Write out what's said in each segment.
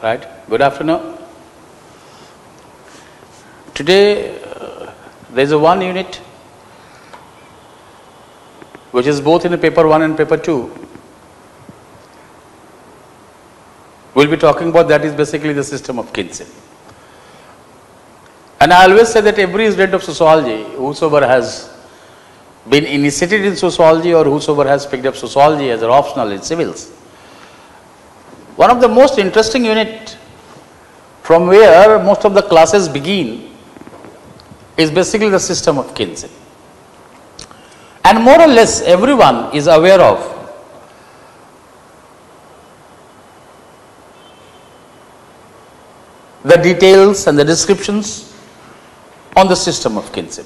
Right? Good afternoon. Today there is a one unit which is both in the paper 1 and paper 2. We will be talking about that is basically the system of kinship. And I always say that every student of sociology, whosoever has been initiated in sociology or whosoever has picked up sociology as an optional in civils, one of the most interesting unit from where most of the classes begin is basically the system of kinship. And more or less everyone is aware of the details and the descriptions on the system of kinship.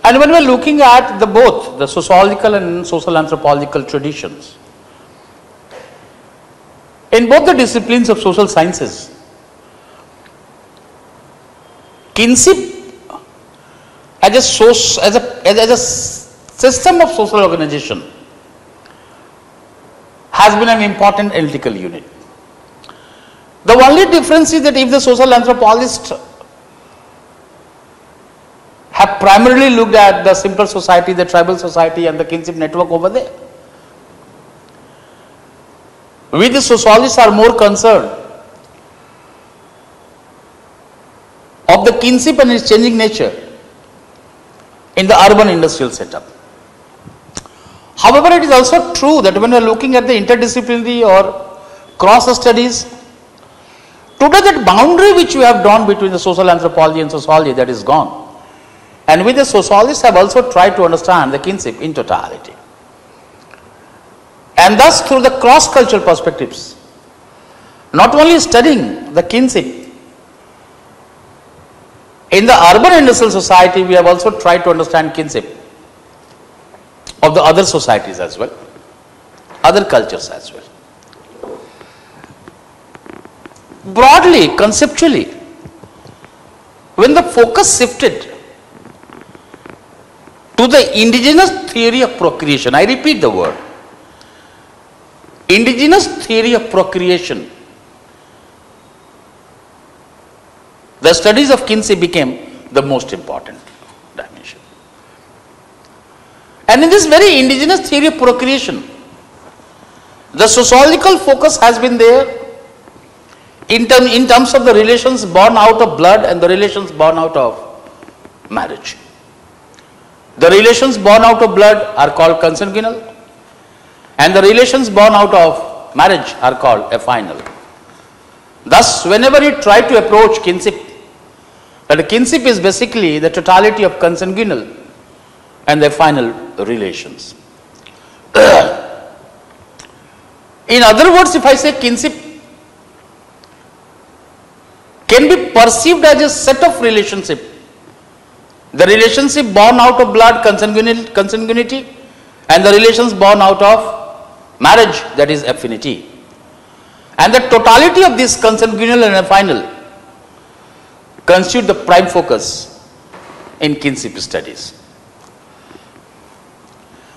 And when we are looking at both the sociological and social anthropological traditions, in both the disciplines of social sciences, kinship as a system of social organization has been an important analytical unit. The only difference is that if the social anthropologists have primarily looked at the simple society, the tribal society and the kinship network over there, we the sociologists are more concerned of the kinship and its changing nature in the urban industrial setup. However, it is also true that when we are looking at the interdisciplinary or cross studies, today that boundary which we have drawn between the social anthropology and sociology, that is gone. And we the sociologists have also tried to understand the kinship in totality. And thus through the cross-cultural perspectives, not only studying the kinship in the urban industrial society, we have also tried to understand kinship of the other societies as well, other cultures as well. Broadly, conceptually, when the focus shifted to the indigenous theory of procreation, I repeat the word, indigenous theory of procreation, the studies of kinship became the most important dimension. And in this very indigenous theory of procreation, the sociological focus has been there in terms of the relations born out of blood and the relations born out of marriage. The relations born out of blood are called consanguineal and the relations born out of marriage are called affinal. Thus, whenever you try to approach kinship, that kinship is basically the totality of consanguineal and the affinal relations. In other words, if I say kinship can be perceived as a set of relationship, the relationship born out of blood, consanguinity, and the relations born out of marriage, that is affinity. And the totality of this consanguineal and affinal constitute the prime focus in kinship studies.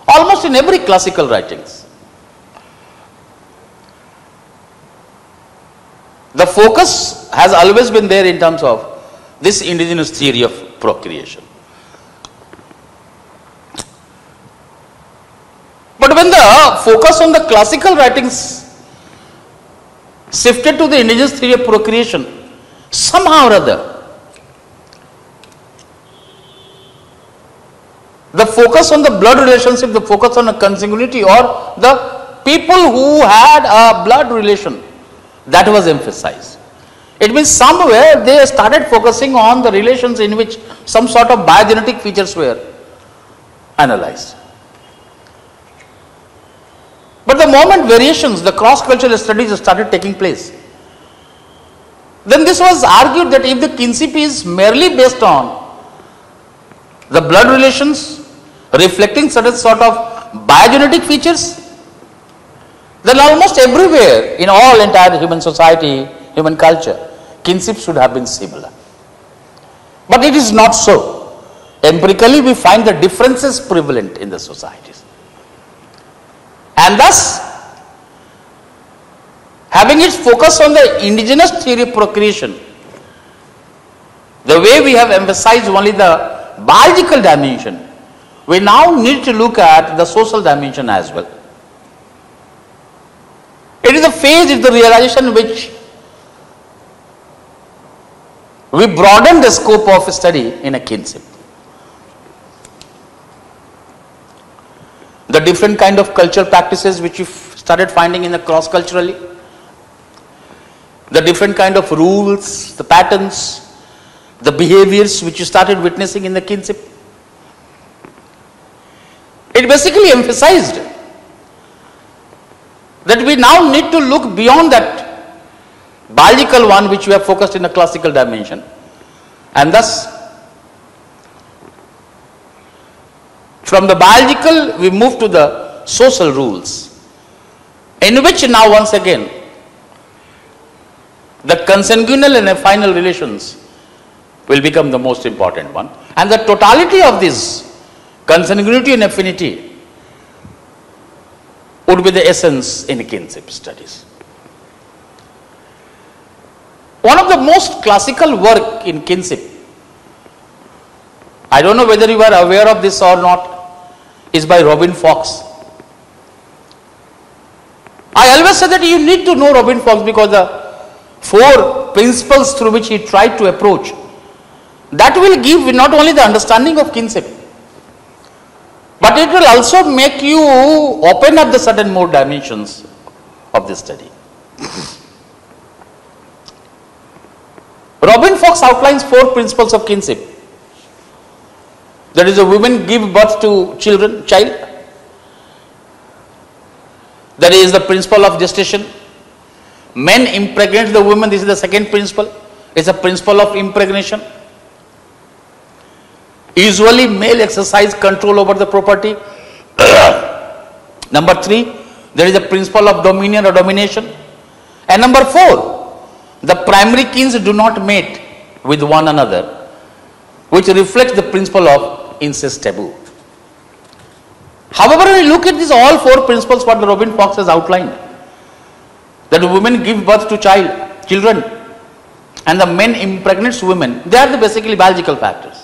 Almost in every classical writings, the focus has always been there in terms of this indigenous theory of procreation. But when the focus on the classical writings shifted to the indigenous theory of procreation, somehow or other, the focus on the blood relationship, the focus on a consanguinity or the people who had a blood relation, that was emphasized. It means somewhere they started focusing on the relations in which some sort of biogenetic features were analyzed. But the moment variations, the cross-cultural studies started taking place, then this was argued that if the kinship is merely based on the blood relations reflecting certain sort of biogenetic features, then almost everywhere in all entire human society, human culture, kinship should have been similar. But it is not so. Empirically, we find the differences prevalent in the societies. And thus, having its focus on the indigenous theory of procreation, the way we have emphasized only the biological dimension, we now need to look at the social dimension as well. It is a phase, it is the realization which we broaden the scope of study in a kinship. The different kind of cultural practices which you started finding in the cross-culturally, the different kind of rules, the patterns, the behaviors which you started witnessing in the kinship. It basically emphasized that we now need to look beyond that biological one which we have focused in a classical dimension, and thus from the biological we move to the social rules, in which now once again the consanguinal and affinal relations will become the most important one, and the totality of this consanguinity and affinity would be the essence in kinship studies. One of the most classical work in kinship, I don't know whether you are aware of this or not, is by Robin Fox. I always say that you need to know Robin Fox because the 4 principles through which he tried to approach, that will give not only the understanding of kinship, but it will also make you open up the certain more dimensions of this study. Robin Fox outlines 4 principles of kinship. That is, a woman give birth to child. That is the principle of gestation. Men impregnate the woman. This is the second principle. It's a principle of impregnation. Usually male exercise control over the property. Number 3, there is a principle of dominion or domination. And number 4, the primary kins do not mate with one another, which reflects the principle of incest taboo. However, when we look at these all 4 principles what the Robin Fox has outlined, that women give birth to children and the men impregnates women, they are the basically biological factors.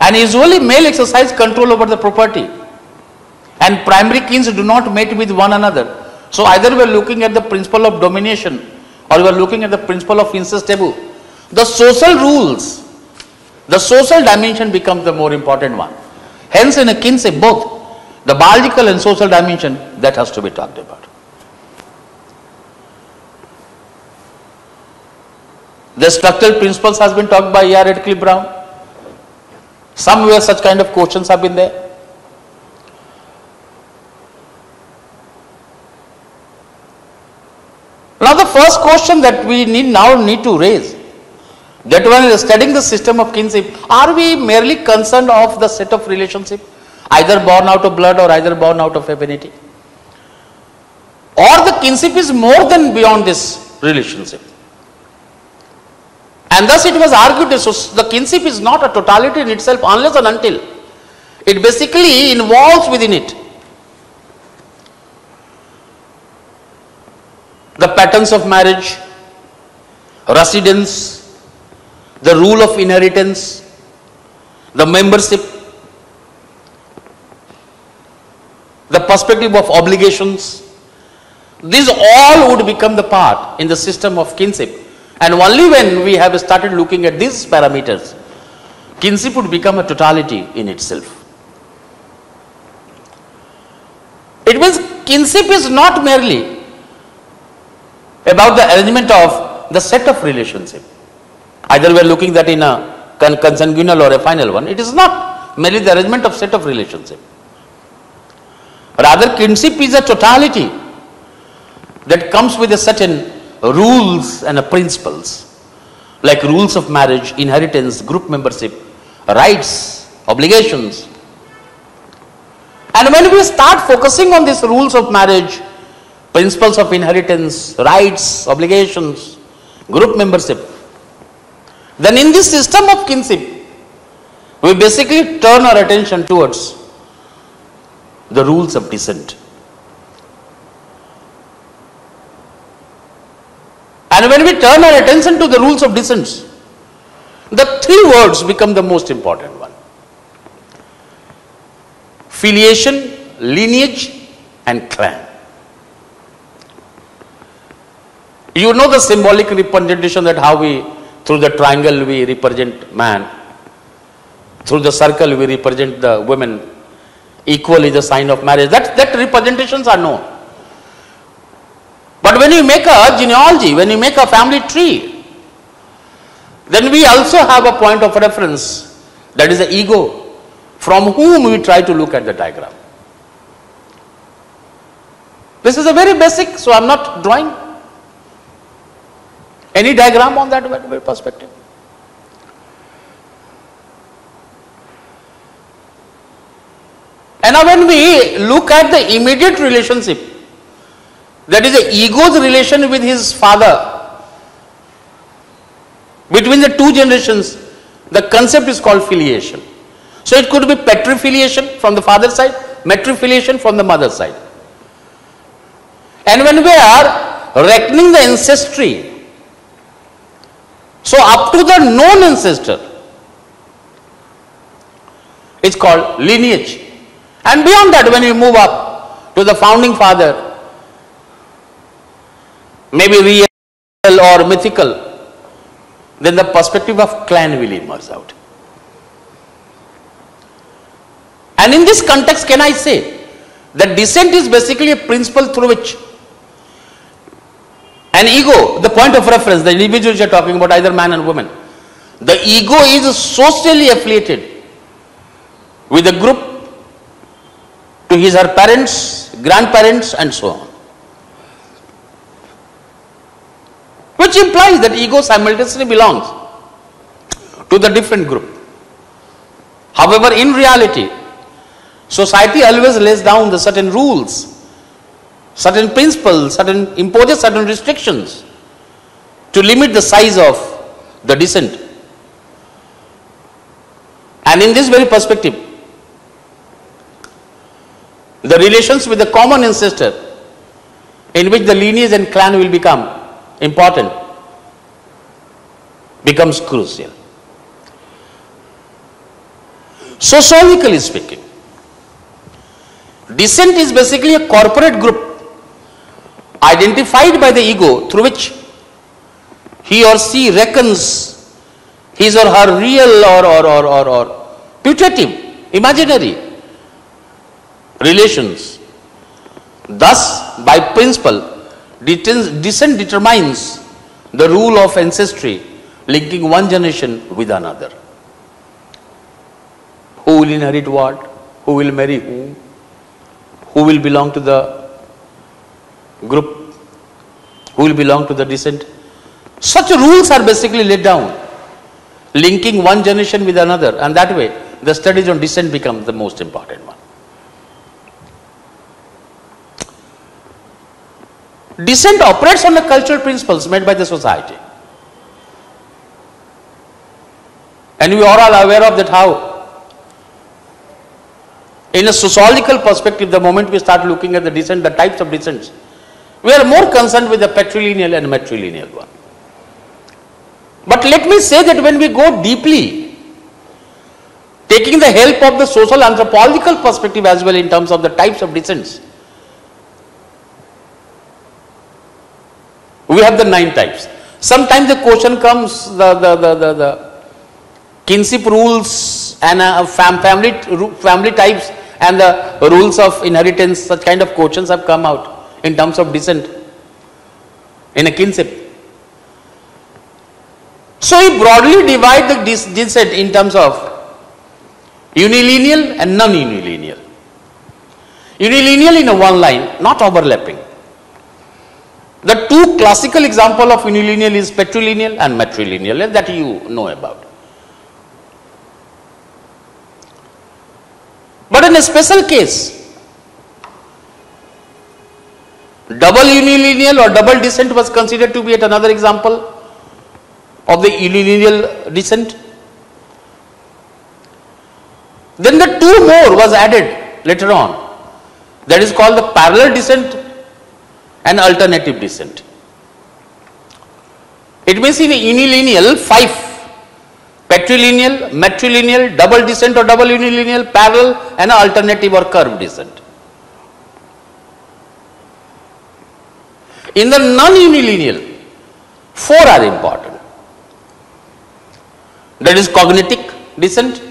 And usually male exercise control over the property and primary kins do not mate with one another. So either we are looking at the principle of domination or we are looking at the principle of incest taboo. The social rules, the social dimension becomes the more important one. Hence in a kinship both the biological and social dimension that has to be talked about. The structural principles has been talked by E.R. Radcliffe Brown. Somewhere such kind of questions have been there. Now the first question that we need to raise, that when studying the system of kinship, are we merely concerned of the set of relationship, either born out of blood or either born out of affinity? Or the kinship is more than beyond this relationship? And thus it was argued that the kinship is not a totality in itself unless and until it basically involves within it the patterns of marriage, residence, the rule of inheritance, the membership, the perspective of obligations. These all would become the part in the system of kinship. And only when we have started looking at these parameters, kinship would become a totality in itself. It means kinship is not merely about the arrangement of the set of relationship. Either we are looking that in a consanguinal or a final one. It is not merely the arrangement of set of relationship. Rather, kinship is a totality that comes with a certain rules and principles, like rules of marriage, inheritance, group membership, rights, obligations. And when we start focusing on these rules of marriage, principles of inheritance, rights, obligations, group membership, then in this system of kinship, we basically turn our attention towards the rules of descent. And when we turn our attention to the rules of descent, the three words become the most important one. Filiation, lineage and clan. You know the symbolic representation that how we, through the triangle we represent man, through the circle we represent the women, equal is a sign of marriage. That representations are known. But when you make a genealogy, when you make a family tree, then we also have a point of reference, that is the ego, from whom we try to look at the diagram. This is a very basic, so I am not drawing any diagram on that perspective. And now when we look at the immediate relationship, that is the ego's relation with his father, between the two generations, the concept is called filiation. So it could be patrifiliation from the father's side, matrifiliation from the mother's side. And when we are reckoning the ancestry, so up to the known ancestor, it's called lineage. And beyond that, when we move up to the founding father, maybe real or mythical, then the perspective of clan will emerge out. And in this context, can I say that descent is basically a principle through which an ego, the point of reference, the individuals you are talking about, either man and woman, the ego is socially affiliated with a group, to his or her parents, grandparents and so on. Which implies that ego simultaneously belongs to the different group. However, in reality, society always lays down the certain rules, certain principles, imposes certain restrictions to limit the size of the descent. And in this very perspective, the relations with the common ancestor, in which the lineage and clan will become important, becomes crucial. Sociologically speaking, descent is basically a corporate group identified by the ego, through which he or she reckons his or her real or putative, imaginary relations. Thus, by principle, descent determines the rule of ancestry linking one generation with another. Who will inherit what? Who will marry whom? Who will belong to the group? Who will belong to the descent? Such rules are basically laid down, linking one generation with another, and that way the studies on descent become the most important one. Descent operates on the cultural principles made by the society. And we are all aware of that how, in a sociological perspective, the moment we start looking at the descent, the types of descents, we are more concerned with the patrilineal and matrilineal one. But let me say that when we go deeply, taking the help of the social anthropological perspective as well in terms of the types of descents, we have the 9 types. Sometimes the question comes, the kinship rules and family types and the rules of inheritance, such kind of questions have come out in terms of descent in a kinship. So we broadly divide the descent in terms of unilineal and non-unilineal. Unilineal in a one line, not overlapping. The two classical example of unilineal is patrilineal and matrilineal, that you know about. But in a special case, double unilineal or double descent was considered to be yet another example of the unilineal descent. Then the 2 more was added later on, that is called the parallel descent and alternative descent. It means in unilineal 5. Patrilineal, matrilineal, double descent or double unilineal, parallel and alternative or curved descent. In the non-unilineal, 4 are important. That is cognitive descent,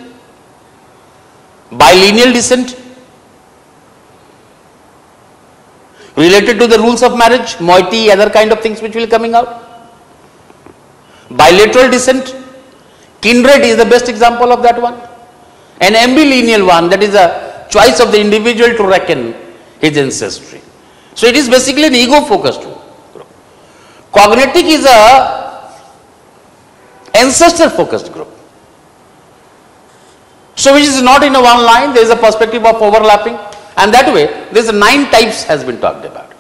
bilineal descent, related to the rules of marriage, moiety, other kind of things which will coming out. Bilateral descent, kindred is the best example of that one. An ambilineal one, that is a choice of the individual to reckon his ancestry. So it is basically an ego-focused group. Cognitive is a ancestor-focused group. So which is not in a one line, there is a perspective of overlapping, and that way there is 9 types has been talked about.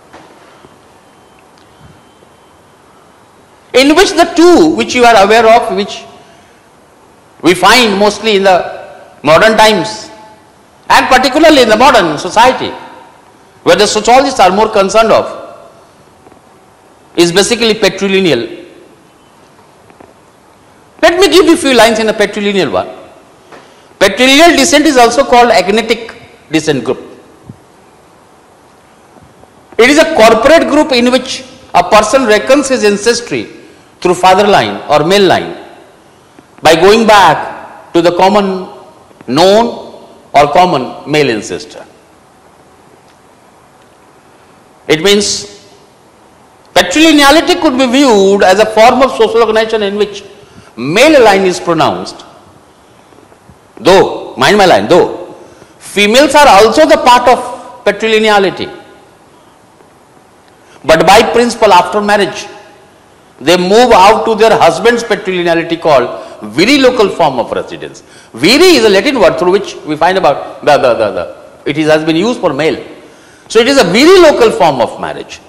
In which the 2 which you are aware of, which we find mostly in the modern times and particularly in the modern society, where the sociologists are more concerned of, is basically patrilineal. Let me give you a few lines in a patrilineal one. Patrilineal descent is also called agnetic descent group. It is a corporate group in which a person reckons his ancestry through father line or male line by going back to the common known or common male ancestor. It means patrilineality could be viewed as a form of social organization in which male line is pronounced, though, mind my line, though females are also the part of patrilineality, but by principle after marriage they move out to their husband's patrilineality called viri local form of residence. Viri is a Latin word through which we find about it has been used for male. So it is a viri local form of marriage.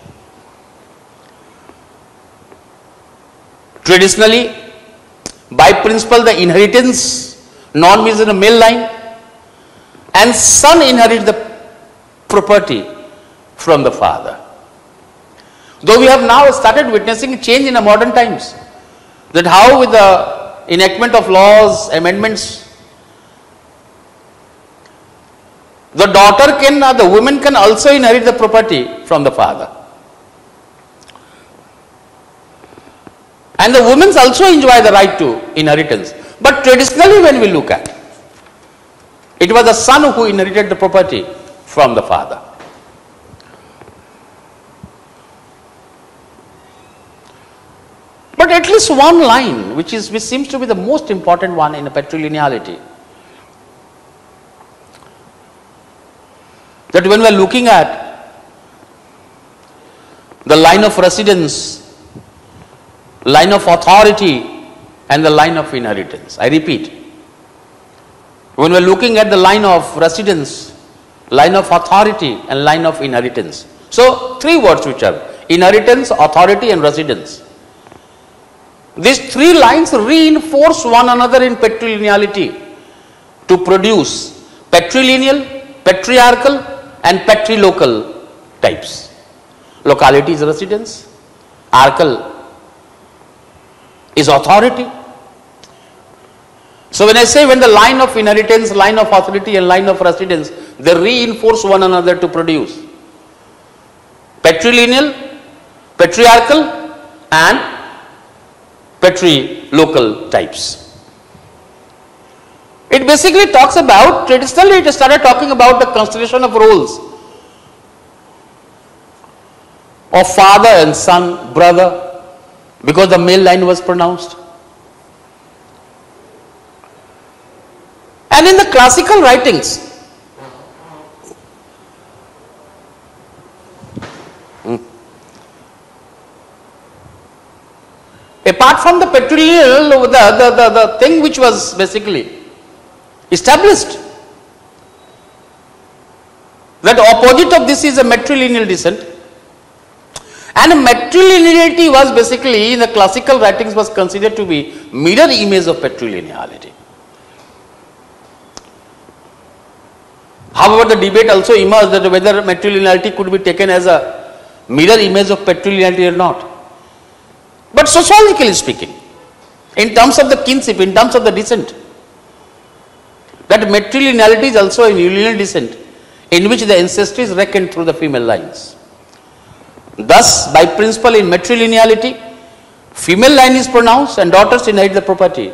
Traditionally, by principle, the inheritance norm is in a male line, and son inherits the property from the father. Though we have now started witnessing a change in the modern times, that how with the enactment of laws, amendments, the daughter can, the woman can also inherit the property from the father. And the women also enjoy the right to inheritance. But traditionally when we look at, it was the son who inherited the property from the father. But at least one line which seems to be the most important one in a patrilineality, that when we are looking at the line of residence, line of authority and the line of inheritance. I repeat, when we are looking at the line of residence, line of authority and line of inheritance. So 3 words which are inheritance, authority and residence. These 3 lines reinforce one another in patrilineality to produce patrilineal, patriarchal and patrilocal types. Locality is residence, archal is authority. So when I say when the line of inheritance, line of authority and line of residence, they reinforce one another to produce patrilineal, patriarchal and patrilocal types. It basically talks about, traditionally it started talking about the constellation of roles of father and son, brother, because the male line was pronounced. And in the classical writings, apart from the patrilineal, the thing which was basically established, that opposite of this is a matrilineal descent, and matrilineality was basically in the classical writings was considered to be mirror image of patrilineality. However, the debate also emerged that whether matrilineality could be taken as a mirror image of patrilineality or not. But sociologically speaking, in terms of the kinship, in terms of the descent, that matrilineality is also a lineal descent in which the ancestry is reckoned through the female lines. Thus, by principle in matrilineality, female line is pronounced and daughters inherit the property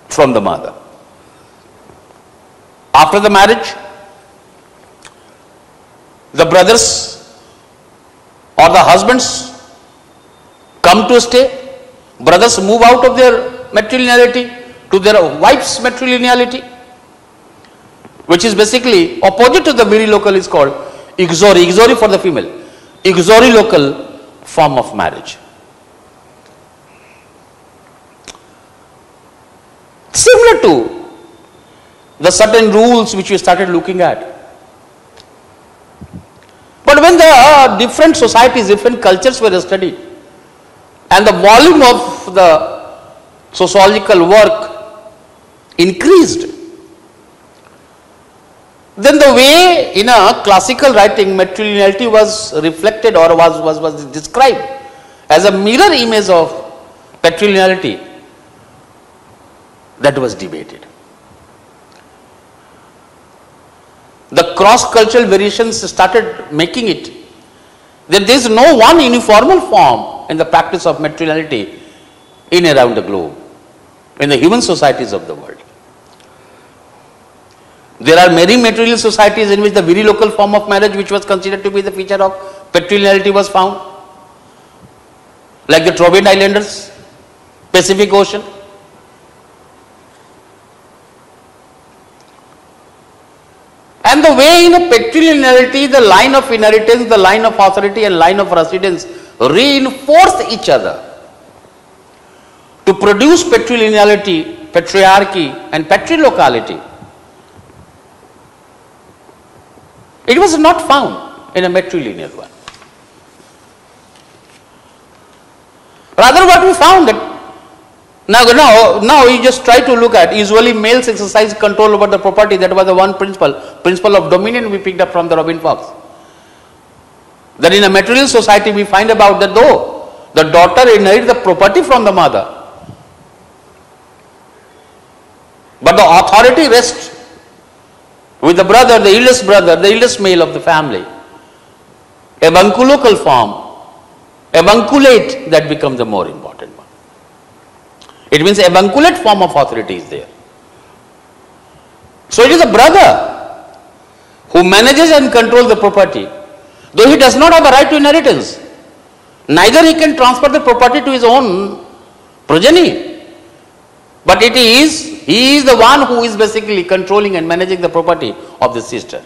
from the mother. After the marriage, the brothers or the husbands come to stay. Brothers move out of their matrilineality to their wife's matrilineality, which is basically opposite to the virilocal, is called ixori for the female, ixorilocal form of marriage. Similar to the certain rules which we started looking at. But when the different societies, different cultures were studied, and the volume of the sociological work increased, then the way in a classical writing matrilineality was reflected or was described as a mirror image of patrilineality, that was debated. The cross-cultural variations started making it that there is no one uniform form in the practice of matrilineality in around the globe, in the human societies of the world. There are many matrilineal societies in which the virilocal form of marriage, which was considered to be the feature of patrilineality, was found, like the Trobriand Islanders, Pacific Ocean. And the way in a patrilineality, the line of inheritance, the line of authority and line of residence reinforce each other to produce patrilineality, patriarchy and patrilocality. It was not found in a matrilineal one. Rather, what we found that now you just try to look at, usually males exercise control over the property. That was the one principle of dominion we picked up from the Robin Fox. That in a matrilineal society we find about that though the daughter inherits the property from the mother, but the authority rests with the brother, the eldest male of the family. Avunculocal form, avunculate, that becomes the more important one. It means avunculate form of authority is there. So it is the brother who manages and controls the property, though he does not have a right to inheritance. Neither he can transfer the property to his own progeny, but he is the one who is basically controlling and managing the property of the sister.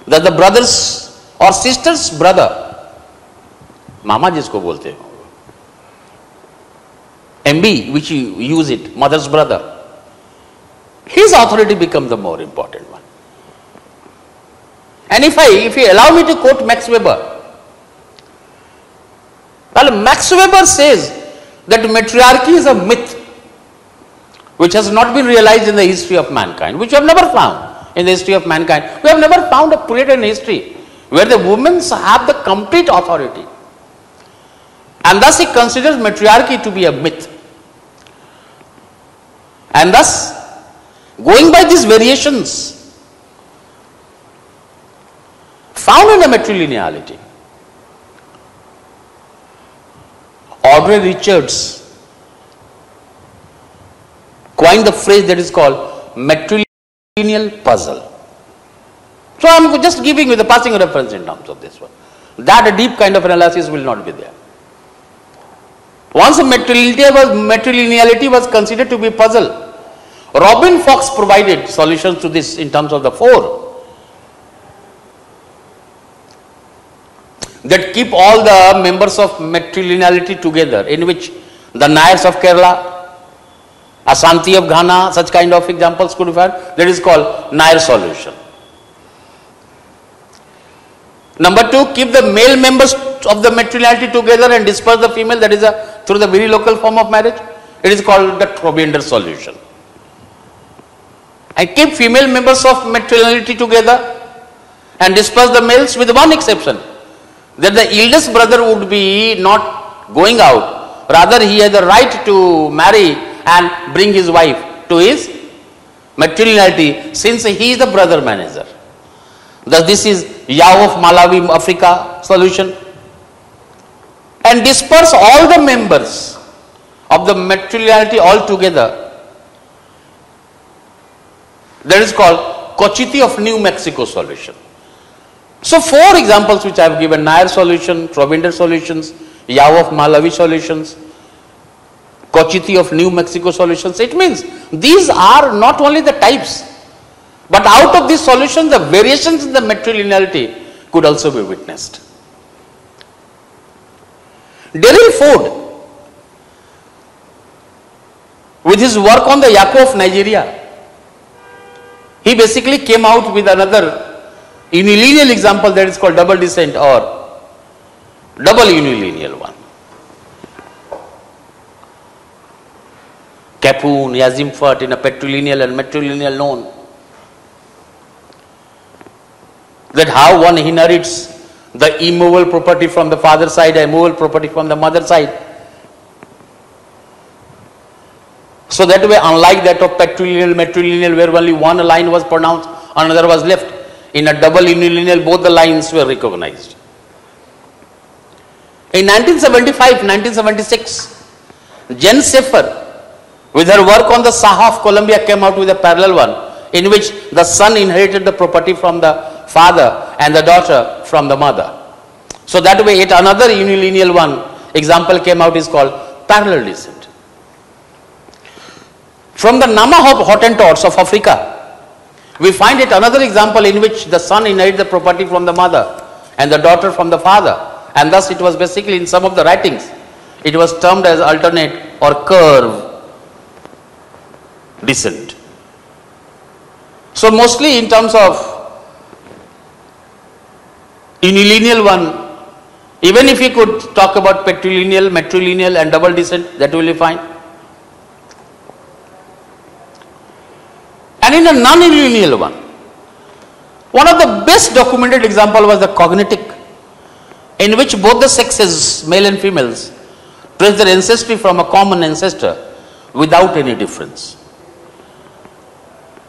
That the brother's or sister's brother, mama jisko bolte ho, MB, which you use it, mother's brother, his authority becomes the more important one. And if you allow me to quote Max Weber, well, Max Weber says that matriarchy is a myth which has not been realized in the history of mankind, which we have never found in the history of mankind. We have never found a period in history where the women have the complete authority. And thus he considers matriarchy to be a myth. And thus, going by these variations found in the matrilineality, Audrey Richards coined the phrase that is called matrilineal puzzle. So I am just giving you the passing reference in terms of this one. That a deep kind of analysis will not be there. Once matrilineality was considered to be a puzzle, Robin Fox provided solutions to this in terms of the four that keep all the members of matrilineality together, in which the Nayars of Kerala, Ashanti of Ghana, such kind of examples could be found. That is called Nayar solution. Number two, keep the male members of the matrilineality together and disperse the female, that is through the very local form of marriage. It is called the Trobriand solution. And keep female members of matrilineality together and disperse the males, with one exception, that the eldest brother would be not going out. Rather, he has the right to marry and bring his wife to his matrilineality, since he is the brother manager. Thus, this is Yao of Malawi, Africa solution. And disperse all the members of the matrilineality all together. That is called Cochiti of New Mexico solution. So, 4 examples which I have given: Nair solution, Trobinder solutions, Yao of Malawi solutions, Cochiti of New Mexico solutions. It means these are not only the types, but out of these solutions, the variations in the matrilineality could also be witnessed. Daryl Ford, with his work on the Yako of Nigeria, he basically came out with another unilineal example, that is called double descent or double unilineal one. Capoon, Yazimfert in a patrilineal and matrilineal known that how one inherits the immovable property from the father side, immovable property from the mother side. So that way, unlike that of patrilineal, matrilineal, where only one line was pronounced, another was left, in a double unilineal, both the lines were recognized. In 1975-1976, Jen Schaefer, with her work on the Saha of Colombia, came out with a parallel one, in which the son inherited the property from the father and the daughter from the mother. So that way, yet another unilineal one example came out, is called parallel descent. From the Nama Hottentots of Africa, we find it another example in which the son inherits the property from the mother and the daughter from the father, and thus it was basically, in some of the writings, it was termed as alternate or curve descent. So mostly in terms of unilineal one, even if you could talk about patrilineal, matrilineal and double descent, that will be fine. And in a non-unilineal one of the best documented example was the cognitic, in which both the sexes, male and females, trace their ancestry from a common ancestor without any difference.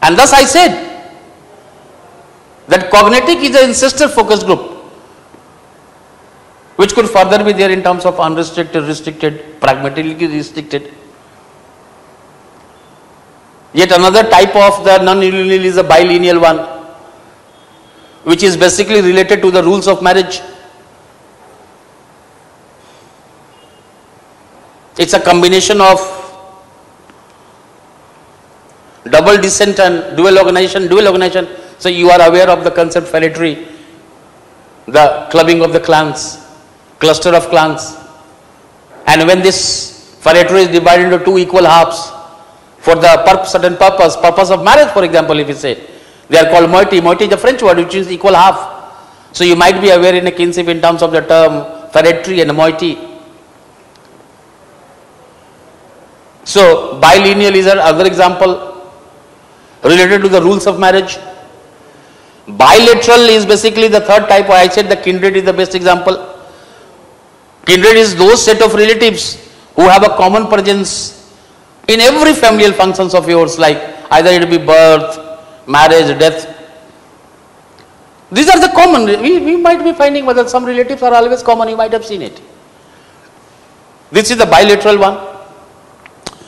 And thus I said that cognitic is an ancestor focus group, which could further be there in terms of unrestricted, restricted, pragmatically restricted. Yet another type of the non-unilineal is a bilineal one, which is basically related to the rules of marriage. It's a combination of double descent and dual organization. So you are aware of the concept phaletry, the clubbing of the clans, cluster of clans. And when this phaletry is divided into 2 equal halves for the certain purpose of marriage, for example, if you say, they are called moiety. Moiety is the French word which is equal half. So you might be aware in a kinship in terms of the term phaletry and moiety. So bilineal is another example related to the rules of marriage. Bilateral is basically the third type. I said the kindred is the best example. Kindred is those set of relatives who have a common presence in every familial functions of yours, like either it be birth, marriage, death. These are the common. We might be finding whether some relatives are always common. You might have seen it. This is the bilateral one.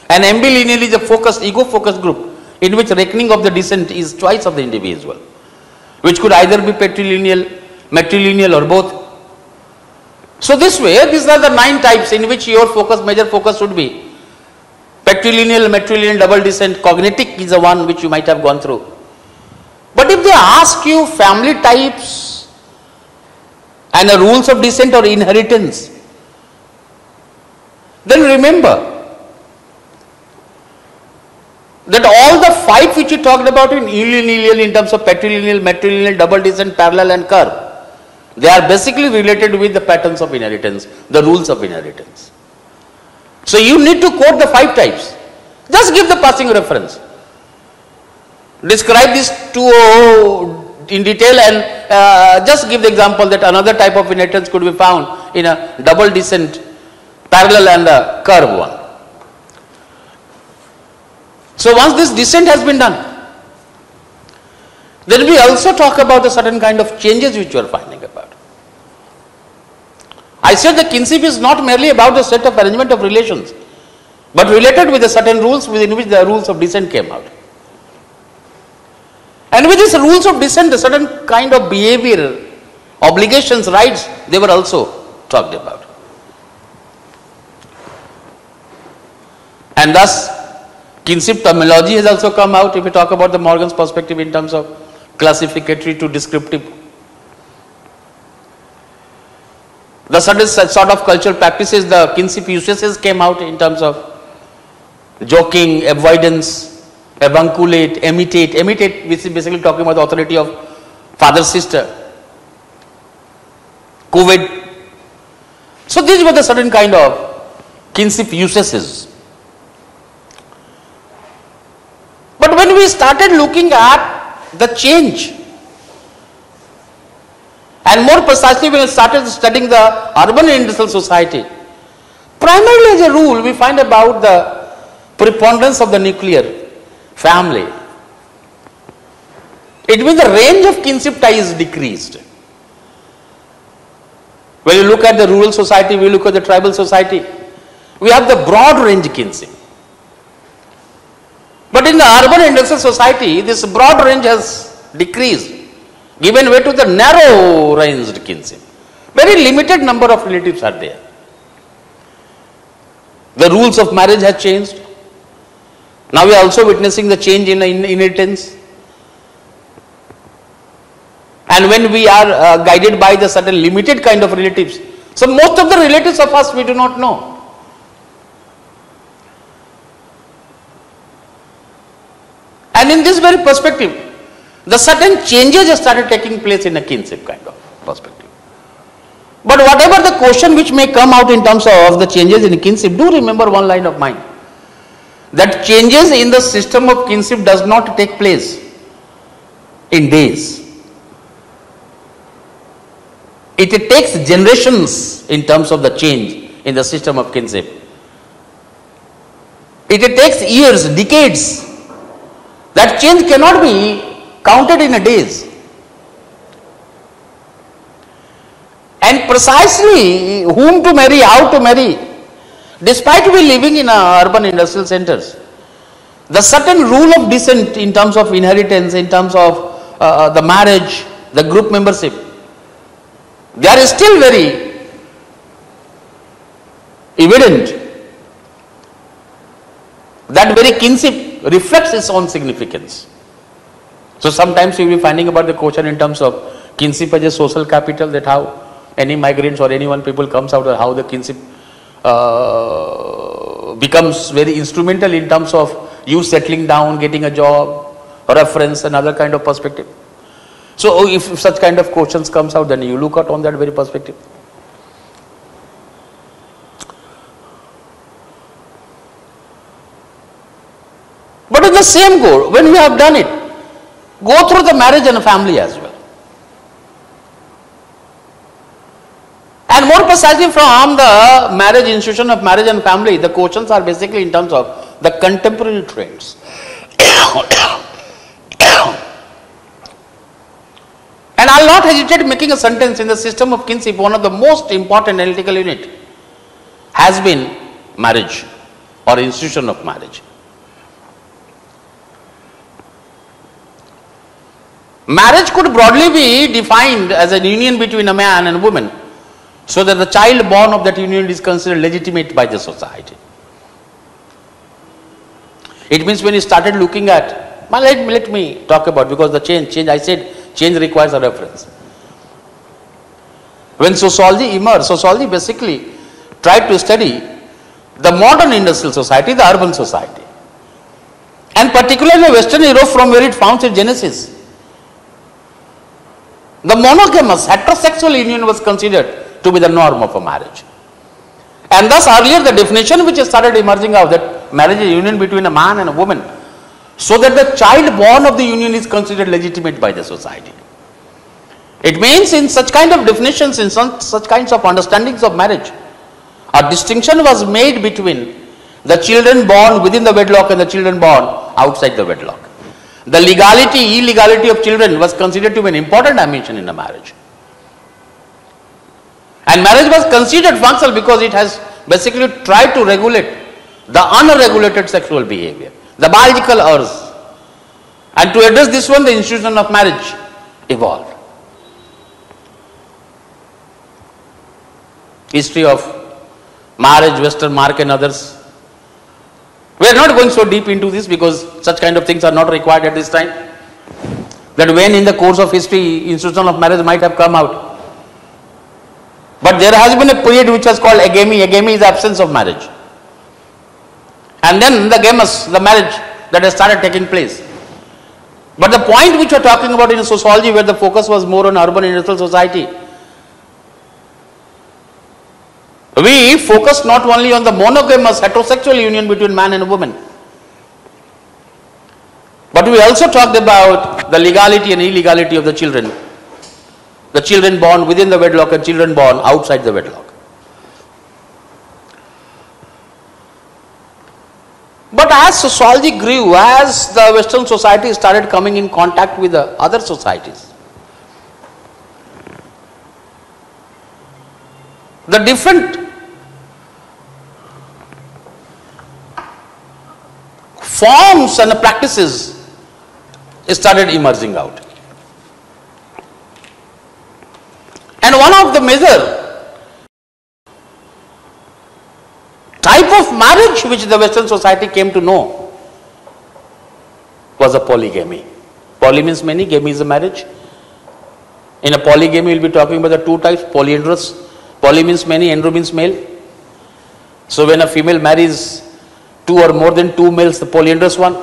And ambilineal is a focused, ego-focused group in which reckoning of the descent is twice of the individual, which could either be patrilineal, matrilineal or both. So this way, these are the 9 types in which your focus, major focus should be. Patrilineal, matrilineal, double descent, cognitic is the one which you might have gone through. But if they ask you family types and the rules of descent or inheritance, then remember that all the 5 which you talked about in unilineal in terms of patrilineal, matrilineal, double descent, parallel and curve, they are basically related with the patterns of inheritance, the rules of inheritance. So you need to quote the 5 types. Just give the passing reference. Describe these 2 in detail and just give the example that another type of inheritance could be found in a double descent parallel and a curve one. So once this descent has been done, then we also talk about a certain kind of changes which you are finding about. I said the kinship is not merely about a set of arrangement of relations, but related with a certain rules within which the rules of descent came out. And with these rules of descent, a certain kind of behavior, obligations, rights, they were also talked about. And thus, kinship terminology has also come out if we talk about the Morgan's perspective in terms of classificatory to descriptive. The certain sort of cultural practices, the kinship usages came out in terms of joking, avoidance, avunculate, imitate. Imitate, which is basically talking about the authority of father, sister. COVID. So these were the certain kind of kinship usages. But when we started looking at the change, and more precisely when we started studying the urban industrial society, primarily as a rule we find about the preponderance of the nuclear family. It means the range of kinship tie is decreased. When you look at the rural society, we look at the tribal society, we have the broad range kinship. But in the urban industrial society, this broad range has decreased, given way to the narrow ranged kinship. Very limited number of relatives are there. The rules of marriage have changed. Now we are also witnessing the change in inheritance. And when we are guided by the certain limited kind of relatives, so most of the relatives of us we do not know. And in this very perspective, the certain changes have started taking place in a kinship kind of perspective. But whatever the question which may come out in terms of the changes in kinship, do remember one line of mine, that changes in the system of kinship does not take place in days. It takes generations in terms of the change in the system of kinship. It takes years, decades. That change cannot be counted in a days. And precisely whom to marry, how to marry, despite we living in urban industrial centers, the certain rule of descent in terms of inheritance, in terms of the marriage, the group membership, they are still very evident. That very kinship reflects its own significance. So sometimes you will be finding about the question in terms of kinship as a social capital, that how any migrants or anyone people comes out, or how the kinship becomes very instrumental in terms of you settling down, getting a job, reference, another kind of perspective. So if such kind of questions comes out, then you look at on that very perspective. But in the same goal, when we have done it, go through the marriage and family as well. And more precisely from the marriage institution of marriage and family, the questions are basically in terms of the contemporary trends. And I will not hesitate making a sentence in the system of kinship, one of the most important analytical unit has been marriage or institution of marriage. Marriage could broadly be defined as a union between a man and a woman, so that the child born of that union is considered legitimate by the society. It means when you started looking at, well, let me talk about, because the change I said, change requires a reference. When sociology emerged, sociology basically tried to study the modern industrial society, the urban society, and particularly Western Europe, from where it found its genesis. The monogamous heterosexual union was considered to be the norm of a marriage. And thus earlier the definition which started emerging out, that marriage is a union between a man and a woman, so that the child born of the union is considered legitimate by the society. It means in such kind of definitions, in such kinds of understandings of marriage, a distinction was made between the children born within the wedlock and the children born outside the wedlock. The legality, illegality of children was considered to be an important dimension in a marriage. And marriage was considered functional because it has basically tried to regulate the unregulated sexual behavior, the biological urge. And to address this one, the institution of marriage evolved. History of marriage, Western mark and others. We are not going so deep into this because such kind of things are not required at this time. That when in the course of history, institution of marriage might have come out. But there has been a period which was called agamy. Agamy is absence of marriage. And then the gamus, the marriage that has started taking place. But the point which we are talking about in sociology, where the focus was more on urban industrial society, we focus not only on the monogamous heterosexual union between man and woman, but we also talked about the legality and illegality of the children born within the wedlock and children born outside the wedlock. But as sociology grew, as the Western society started coming in contact with the other societies, the different forms and practices started emerging out. And one of the major type of marriage which the Western society came to know was a polygamy. Poly means many, gamy is a marriage. In a polygamy, we will be talking about the two types, polyandrous. Poly means many, andro means male. So when a female marries two or more than two males, the polyandrous one.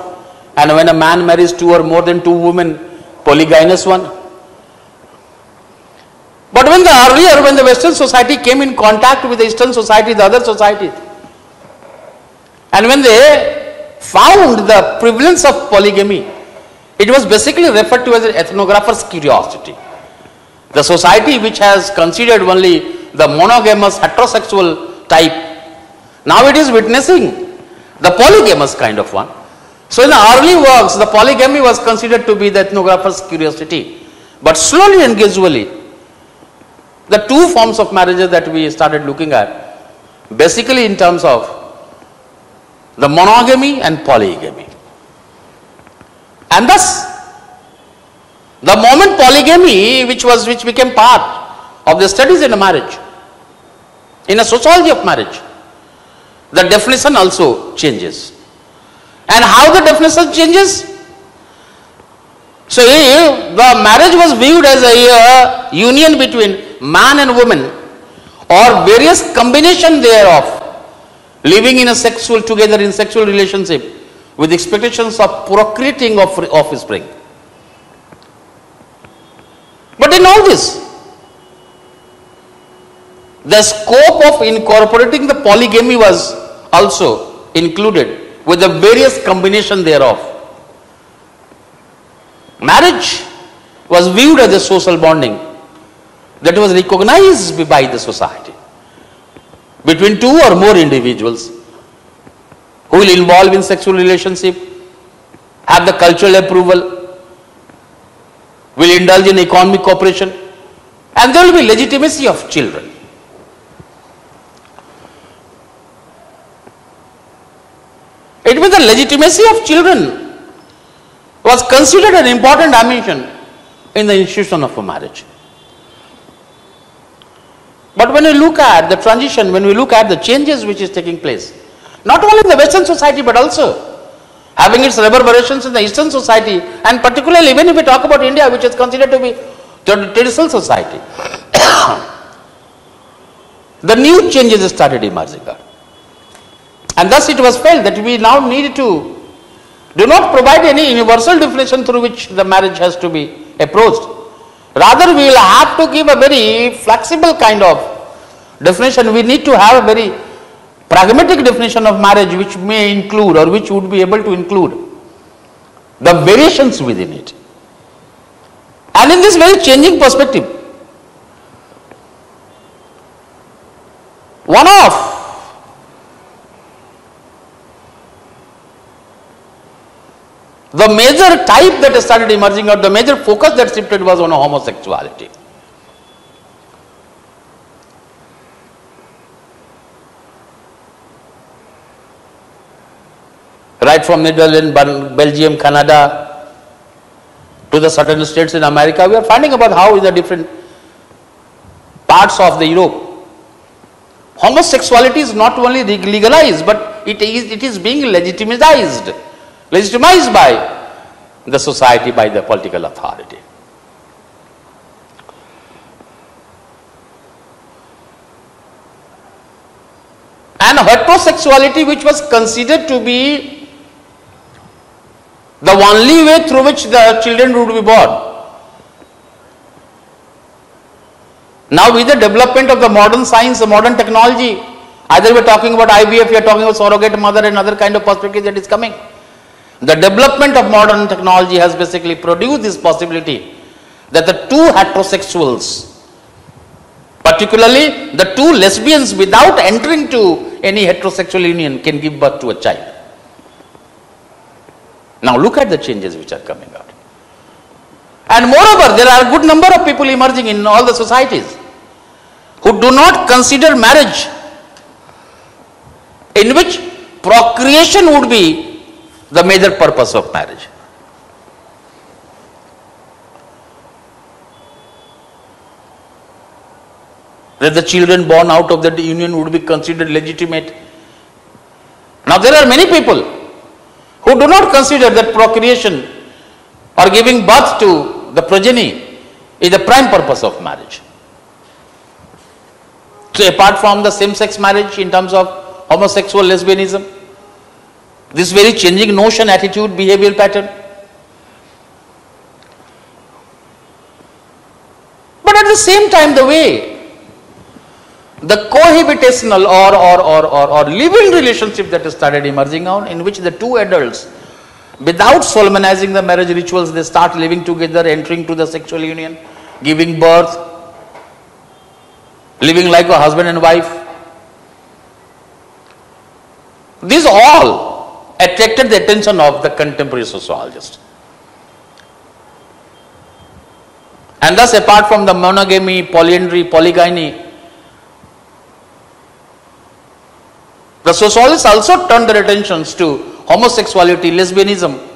And when a man marries two or more than two women, polygynous one. But when the Western society came in contact with the Eastern society, the other societies, and when they found the prevalence of polygamy, it was basically referred to as an ethnographer's curiosity. The society which has considered only the monogamous heterosexual type, now it is witnessing the polygamous kind of one. So in the early works, the polygamy was considered to be the ethnographer's curiosity. But slowly and gradually, the two forms of marriages that we started looking at, basically in terms of the monogamy and polygamy. And thus, the moment polygamy, which became part of the studies in a marriage, in a sociology of marriage, the definition also changes. And how the definition changes? So, if the marriage was viewed as a union between man and woman, or various combination thereof, living in a together in sexual relationship with expectations of procreating of offspring. But in all this, the scope of incorporating the polygamy was also included with the various combination thereof. Marriage was viewed as a social bonding that was recognized by the society between two or more individuals who will involve in sexual relationship, have the cultural approval, will indulge in economic cooperation, and there will be legitimacy of children. It means the legitimacy of children was considered an important dimension in the institution of a marriage. But when we look at the transition, when we look at the changes which is taking place, not only in the Western society but also having its reverberations in the Eastern society, and particularly when we talk about India, which is considered to be traditional society, the new changes started emerging. And thus it was felt that we now need to do not provide any universal definition through which the marriage has to be approached. Rather, we will have to give a very flexible kind of definition. We need to have a very pragmatic definition of marriage which may include or which would be able to include the variations within it. And in this very changing perspective, one of the major type that started emerging, or the major focus that shifted, was on homosexuality. Right from Netherlands, Belgium, Canada, to the certain states in America, we are finding about how in the different parts of the Europe, homosexuality is not only legalized, but it is being legitimized by the society, by the political authority. And heterosexuality, which was considered to be the only way through which the children would be born, now with the development of the modern science, the modern technology, either we are talking about IVF, we are talking about surrogate mother and other kind of perspectives that is coming. The development of modern technology has basically produced this possibility that the two heterosexuals, particularly the two lesbians, without entering to any heterosexual union, can give birth to a child. Now look at the changes which are coming out. And moreover, there are a good number of people emerging in all the societies who do not consider marriage, in which procreation would be the major purpose of marriage. That the children born out of that union would be considered legitimate. Now there are many people who do not consider that procreation or giving birth to the progeny is the prime purpose of marriage. So apart from the same-sex marriage in terms of homosexual lesbianism, this very changing notion, attitude, behavioral pattern. But at the same time, the way the cohabitational or living relationship that started emerging out, in which the two adults, without solemnizing the marriage rituals, they start living together, entering to the sexual union, giving birth, living like a husband and wife. These all attracted the attention of the contemporary sociologists. And thus, apart from the monogamy, polyandry, polygyny, the sociologists also turned their attentions to homosexuality, lesbianism,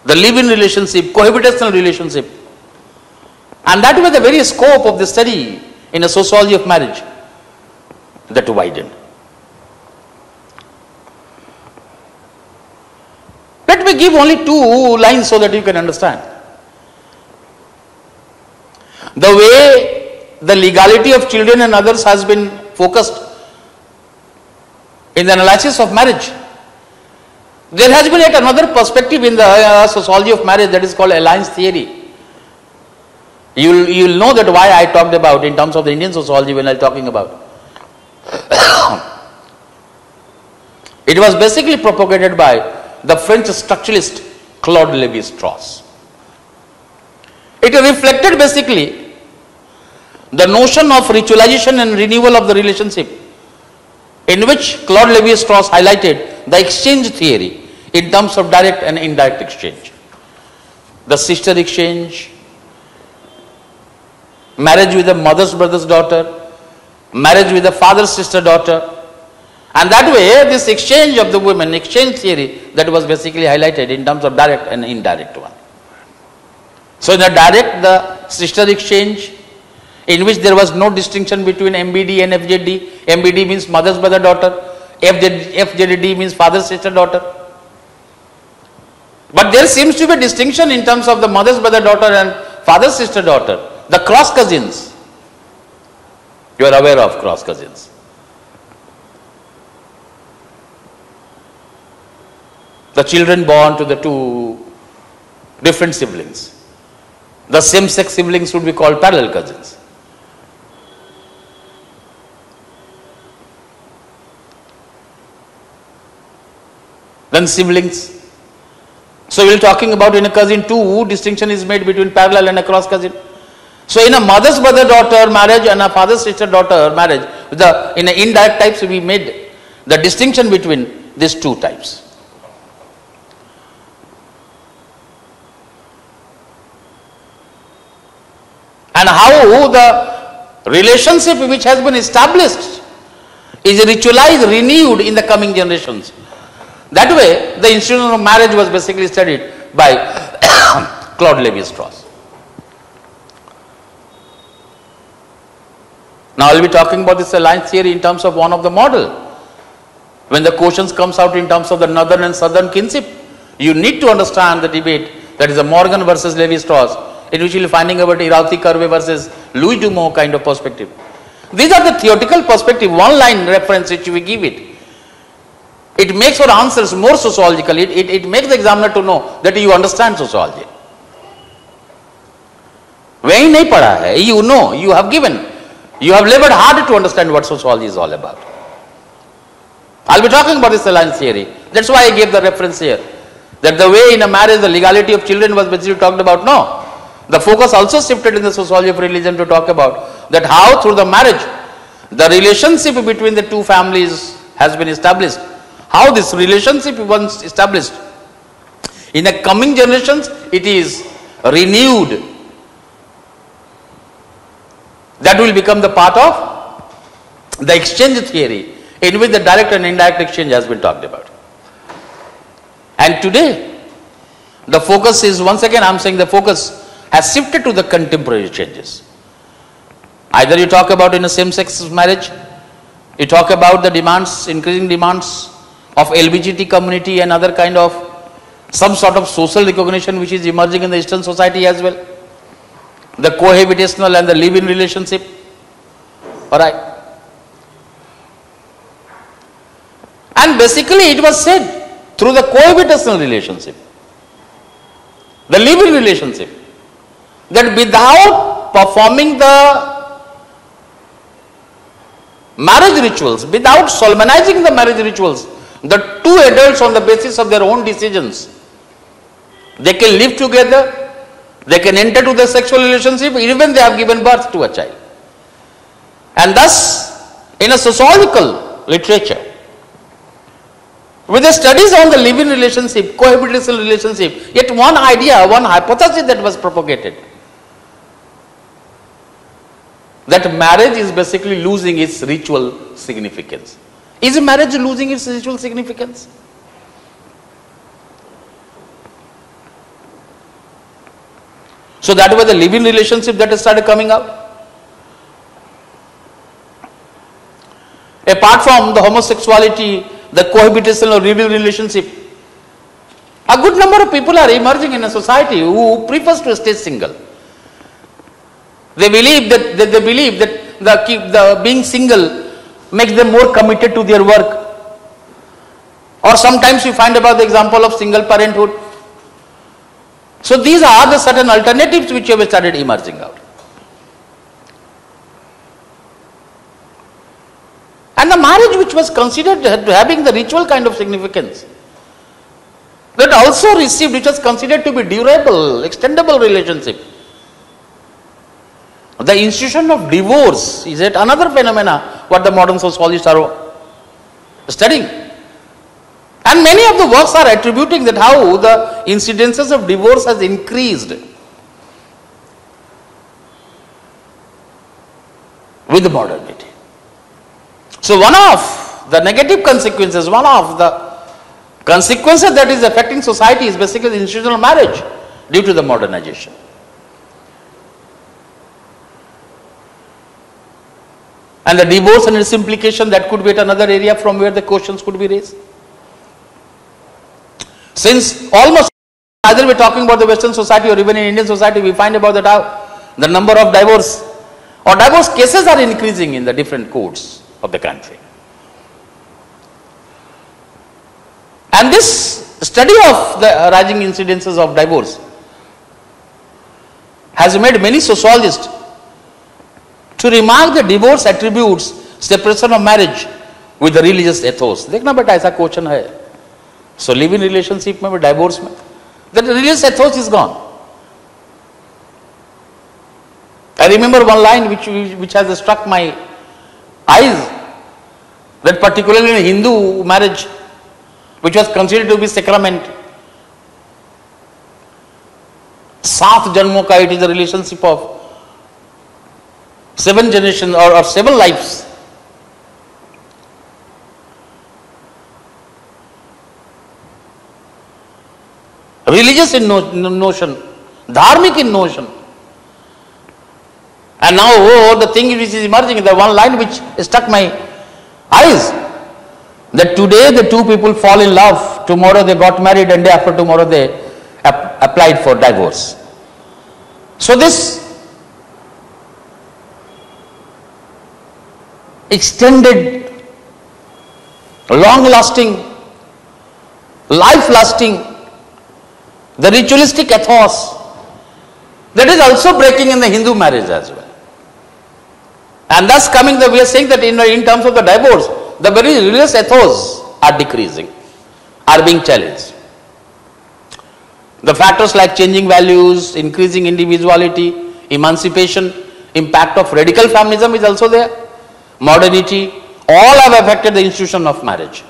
the live-in relationship, cohabitational relationship. And that was the very scope of the study in a sociology of marriage that widened. Let me give only two lines so that you can understand. The way the legality of children and others has been focused in the analysis of marriage, there has been yet another perspective in the sociology of marriage, that is called alliance theory. You will know that why I talked about in terms of the Indian sociology when I was talking about. It was basically propagated by the French structuralist Claude Lévi-Strauss. It reflected basically the notion of ritualization and renewal of the relationship, in which Claude Lévi-Strauss highlighted the exchange theory in terms of direct and indirect exchange. The sister exchange, marriage with the mother's brother's daughter, marriage with the father's sister daughter, and that way this exchange of the women, exchange theory, that was basically highlighted in terms of direct and indirect one. So in the direct, the sister exchange, in which there was no distinction between MBD and FJD. MBD means mother's brother daughter, FJD means father's sister daughter. But there seems to be a distinction in terms of the mother's brother daughter and father's sister daughter, the cross cousins. You are aware of cross cousins. The children born to the two different siblings. The same-sex siblings would be called parallel cousins. Then siblings. So we are talking about in a cousin too, distinction is made between parallel and a cross cousin. So in a mother's brother daughter marriage and a father's sister daughter marriage, in a indirect types we made the distinction between these two types. and how the relationship which has been established is ritualized, renewed in the coming generations. That way, the institution of marriage was basically studied by Claude Lévi-Strauss. Now, I will be talking about this alliance theory in terms of one of the model. When the questions comes out in terms of the northern and southern kinship, you need to understand the debate, that is a Morgan versus Lévi-Strauss, in which you will be finding about Irauti Curve versus Louis Dumont kind of perspective. These are the theoretical perspective, one line reference which we give it. It makes our answers more sociological. It makes the examiner to know that you understand sociology. When nahi padha hai, you know, you have given, you have labored hard to understand what sociology is all about. I will be talking about this alliance theory. That's why I gave the reference here. That the way in a marriage the legality of children was basically talked about. No. The focus also shifted in the sociology of religion to talk about that how through the marriage the relationship between the two families has been established. How this relationship once established, in the coming generations it is renewed. That will become the part of the exchange theory, in which the direct and indirect exchange has been talked about. And today the focus is, once again I am saying, the focus has shifted to the contemporary changes. Either you talk about in a same-sex marriage, you talk about the demands, increasing demands of LGBT community and other kind of some sort of social recognition which is emerging in the Eastern society as well. The cohabitational and the live-in relationship. Alright. And basically it was said through the cohabitational relationship, the live-in relationship, that without performing the marriage rituals, without solemnizing the marriage rituals, the two adults on the basis of their own decisions, they can live together, they can enter to the sexual relationship even they have given birth to a child. And thus, in a sociological literature, with the studies on the live-in relationship, cohabitational relationship, yet one idea, one hypothesis that was propagated, that marriage is basically losing its ritual significance. Is marriage losing its ritual significance? So that was the live-in relationship that started coming out. Apart from the homosexuality, the cohabitational or live-in relationship, a good number of people are emerging in a society who prefers to stay single. They believe that the being single makes them more committed to their work. Or sometimes you find about the example of single parenthood. So these are the certain alternatives which have started emerging out. And the marriage which was considered having the ritual kind of significance, that also received, which was considered to be durable, extendable relationship. The institution of divorce is yet another phenomena what the modern sociologists are studying. And many of the works are attributing that how the incidences of divorce has increased with the modernity. So one of the negative consequences, one of the consequences that is affecting society is basically the institutional marriage due to the modernization. And the divorce and its implication, that could be at another area from where the questions could be raised. Since almost either we are talking about the Western society or even in Indian society, we find about that how the number of divorce or divorce cases are increasing in the different courts of the country. And this study of the rising incidences of divorce has made many sociologists to remark the divorce attributes separation of marriage with the religious ethos. देखना बेटा ऐसा question है. So live-in relationship में divorce में, the religious ethos is gone. I remember one line which has struck my eyes, that particularly in Hindu marriage, which was considered to be sacrament, 7 जन्मों का, it is the relationship of 7 generations or 7 lives. Religious in notion, dharmic in notion. And now the thing which is emerging, the one line which struck my eyes, that today the two people fall in love, tomorrow they got married, and day after tomorrow they applied for divorce. So this extended, long-lasting, life-lasting, the ritualistic ethos, that is also breaking in the Hindu marriage as well. And thus coming, we are saying that in terms of the divorce, the very religious ethos are decreasing, are being challenged. The factors like changing values, increasing individuality, emancipation, impact of radical feminism is also there, modernity, all have affected the institution of marriage.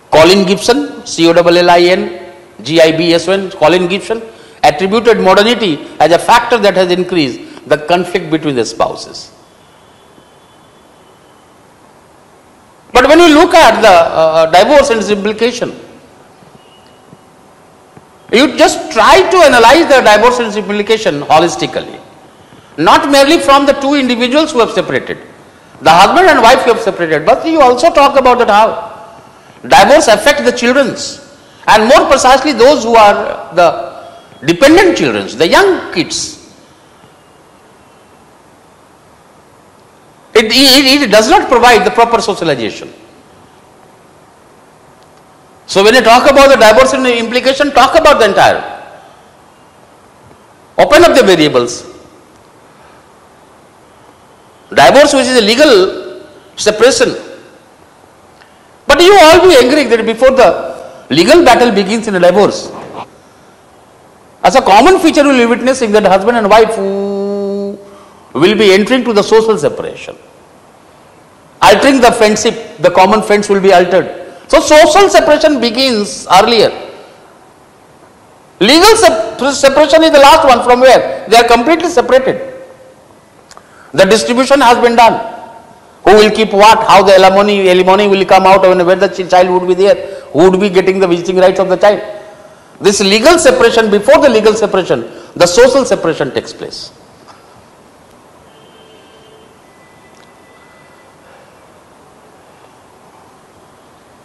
Colin Gibson, C-O-L-L-I-N-G-I-B-S-O-N, Colin Gibson attributed modernity as a factor that has increased the conflict between the spouses. But when you look at the divorce and its implication, you just try to analyze the divorce and its implication holistically, not merely from the two individuals who have separated, the husband and wife who have separated, but you also talk about that how divorce affects the children's, and more precisely those who are the dependent children, the young kids. It does not provide the proper socialization. So when you talk about the divorce and the implication, talk about the entire. Open up the variables. Divorce, which is a legal separation. But you all be agreeing that before the legal battle begins in a divorce, as a common feature you will be witnessing that husband and wife who will be entering to the social separation, altering the friendship, the common friends will be altered. So social separation begins earlier. Legal separation is the last one, from where they are completely separated. The distribution has been done. Who will keep what, how the alimony will come out, where the child would be there, who would be getting the visiting rights of the child. This legal separation, before the legal separation, the social separation takes place.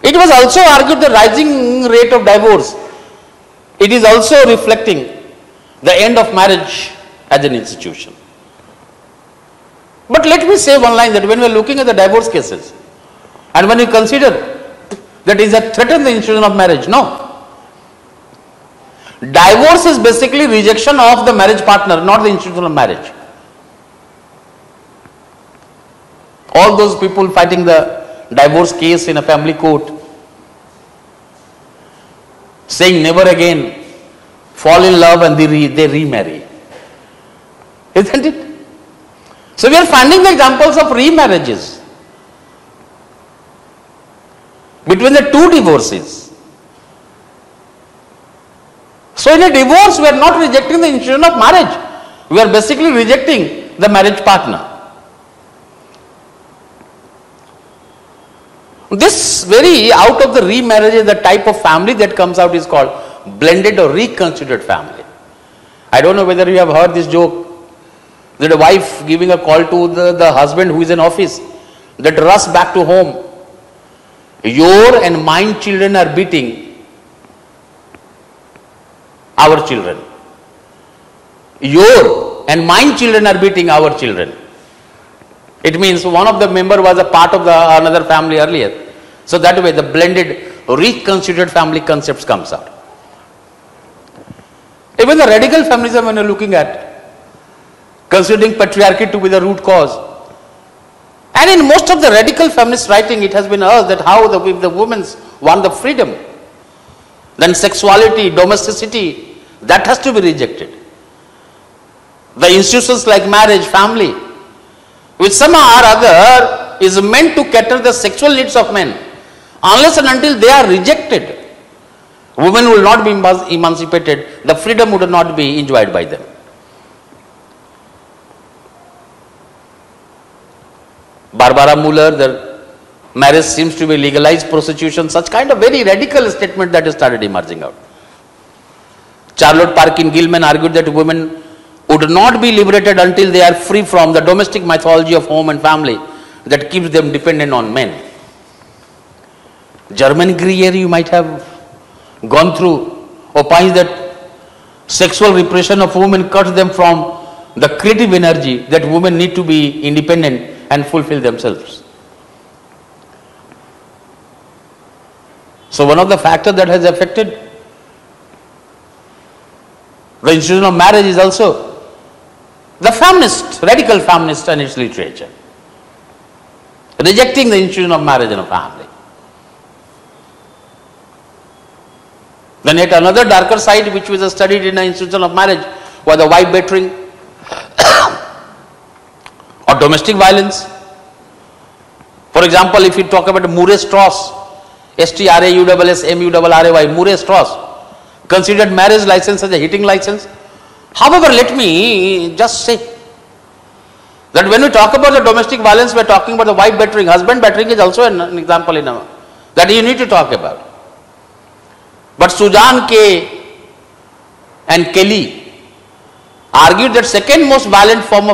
It was also argued the rising rate of divorce, it is also reflecting the end of marriage as an institution. But let me say one line, that when we are looking at the divorce cases, and when you consider that is a threat in the institution of marriage, no. Divorce is basically rejection of the marriage partner, not the institution of marriage. All those people fighting the divorce case in a family court, saying never again, fall in love and they remarry. Isn't it? So we are finding the examples of remarriages between the two divorces. So in a divorce, we are not rejecting the institution of marriage. We are basically rejecting the marriage partner. This very out of the remarriage, the type of family that comes out is called blended or reconstituted family. I don't know whether you have heard this joke, that a wife giving a call to the husband who is in office, that rush back to home. Your and mine children are beating our children. Your and mine children are beating our children. It means one of the member was a part of another family earlier. So that way the blended reconstituted family concepts comes out. Even the radical feminism, when you are looking at, considering patriarchy to be the root cause, and in most of the radical feminist writing it has been urged that how if the women want the freedom, then sexuality, domesticity, that has to be rejected. The institutions like marriage, family, which somehow or other is meant to cater the sexual needs of men, unless and until they are rejected, women will not be emancipated, the freedom would not be enjoyed by them. Barbara Muller, the marriage seems to be legalized prostitution, such kind of very radical statement that started emerging out. Charlotte Parkin Gilman argued that women would not be liberated until they are free from the domestic mythology of home and family that keeps them dependent on men. German Grier, you might have gone through, opines that sexual repression of women cuts them from the creative energy that women need to be independent and fulfill themselves. So one of the factors that has affected the institution of marriage is also the feminist, radical feminist and its literature, rejecting the institution of marriage and a family. Then yet another darker side which was studied in the institution of marriage was the wife bettering or domestic violence. For example, if you talk about Murray-Strauss, S-T-R-A-U-S-S-M-U-R-R-A-Y, Murray-Strauss considered marriage license as a hitting license. However, let me just say that when we talk about the domestic violence, we are talking about the wife bettering. Husband bettering is also an example in our, that you need to talk about. But Surendra K and Kelly argued that second most violent form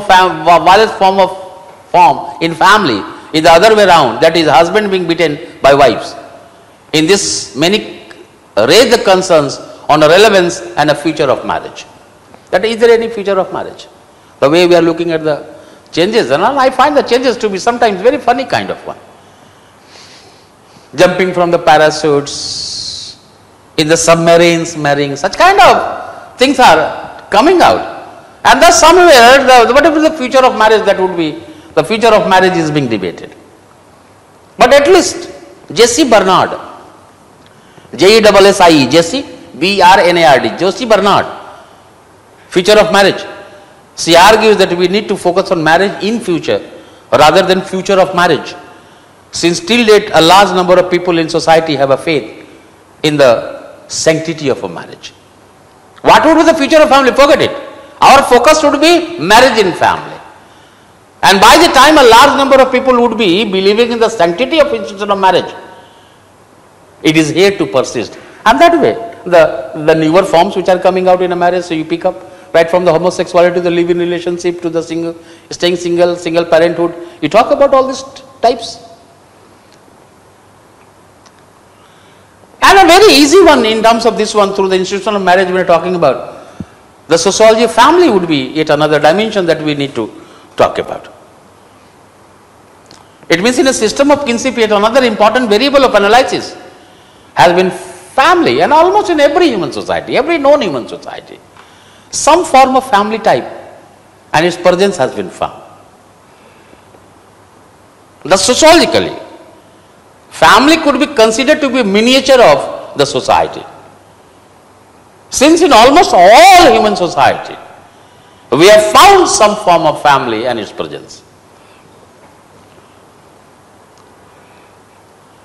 in family is the other way around, that is husband being beaten by wives. In this, many raise the concerns on the relevance and the future of marriage. That is there any future of marriage? The way we are looking at the changes, and I find the changes to be sometimes very funny kind of one. Jumping from the parachutes, in the submarines, marrying, such kind of things are coming out. And thus somewhere, whatever the future of marriage that would be, the future of marriage is being debated. But at least Jessie Bernard, Jessie, Jessie, B-R-N-A-R-D, Jessie Bernard, future of marriage. She argues that we need to focus on marriage in future rather than future of marriage, since till date a large number of people in society have a faith in the sanctity of a marriage. What would be the future of family? Forget it. Our focus would be marriage in family. And by the time a large number of people would be believing in the sanctity of institution of marriage, it is here to persist. And that way, the newer forms which are coming out in a marriage, so you pick up right from the homosexuality to the live-in relationship to the staying single parenthood. You talk about all these types. And a very easy one in terms of this one, through the institution of marriage we are talking about. The sociology of family would be yet another dimension that we need to talk about. It means in a system of kinship, yet another important variable of analysis has been family, and almost in every human society, every known human society, some form of family type and its presence has been found. Thus sociologically, family could be considered to be a miniature of the society, since in almost all human society we have found some form of family and its presence.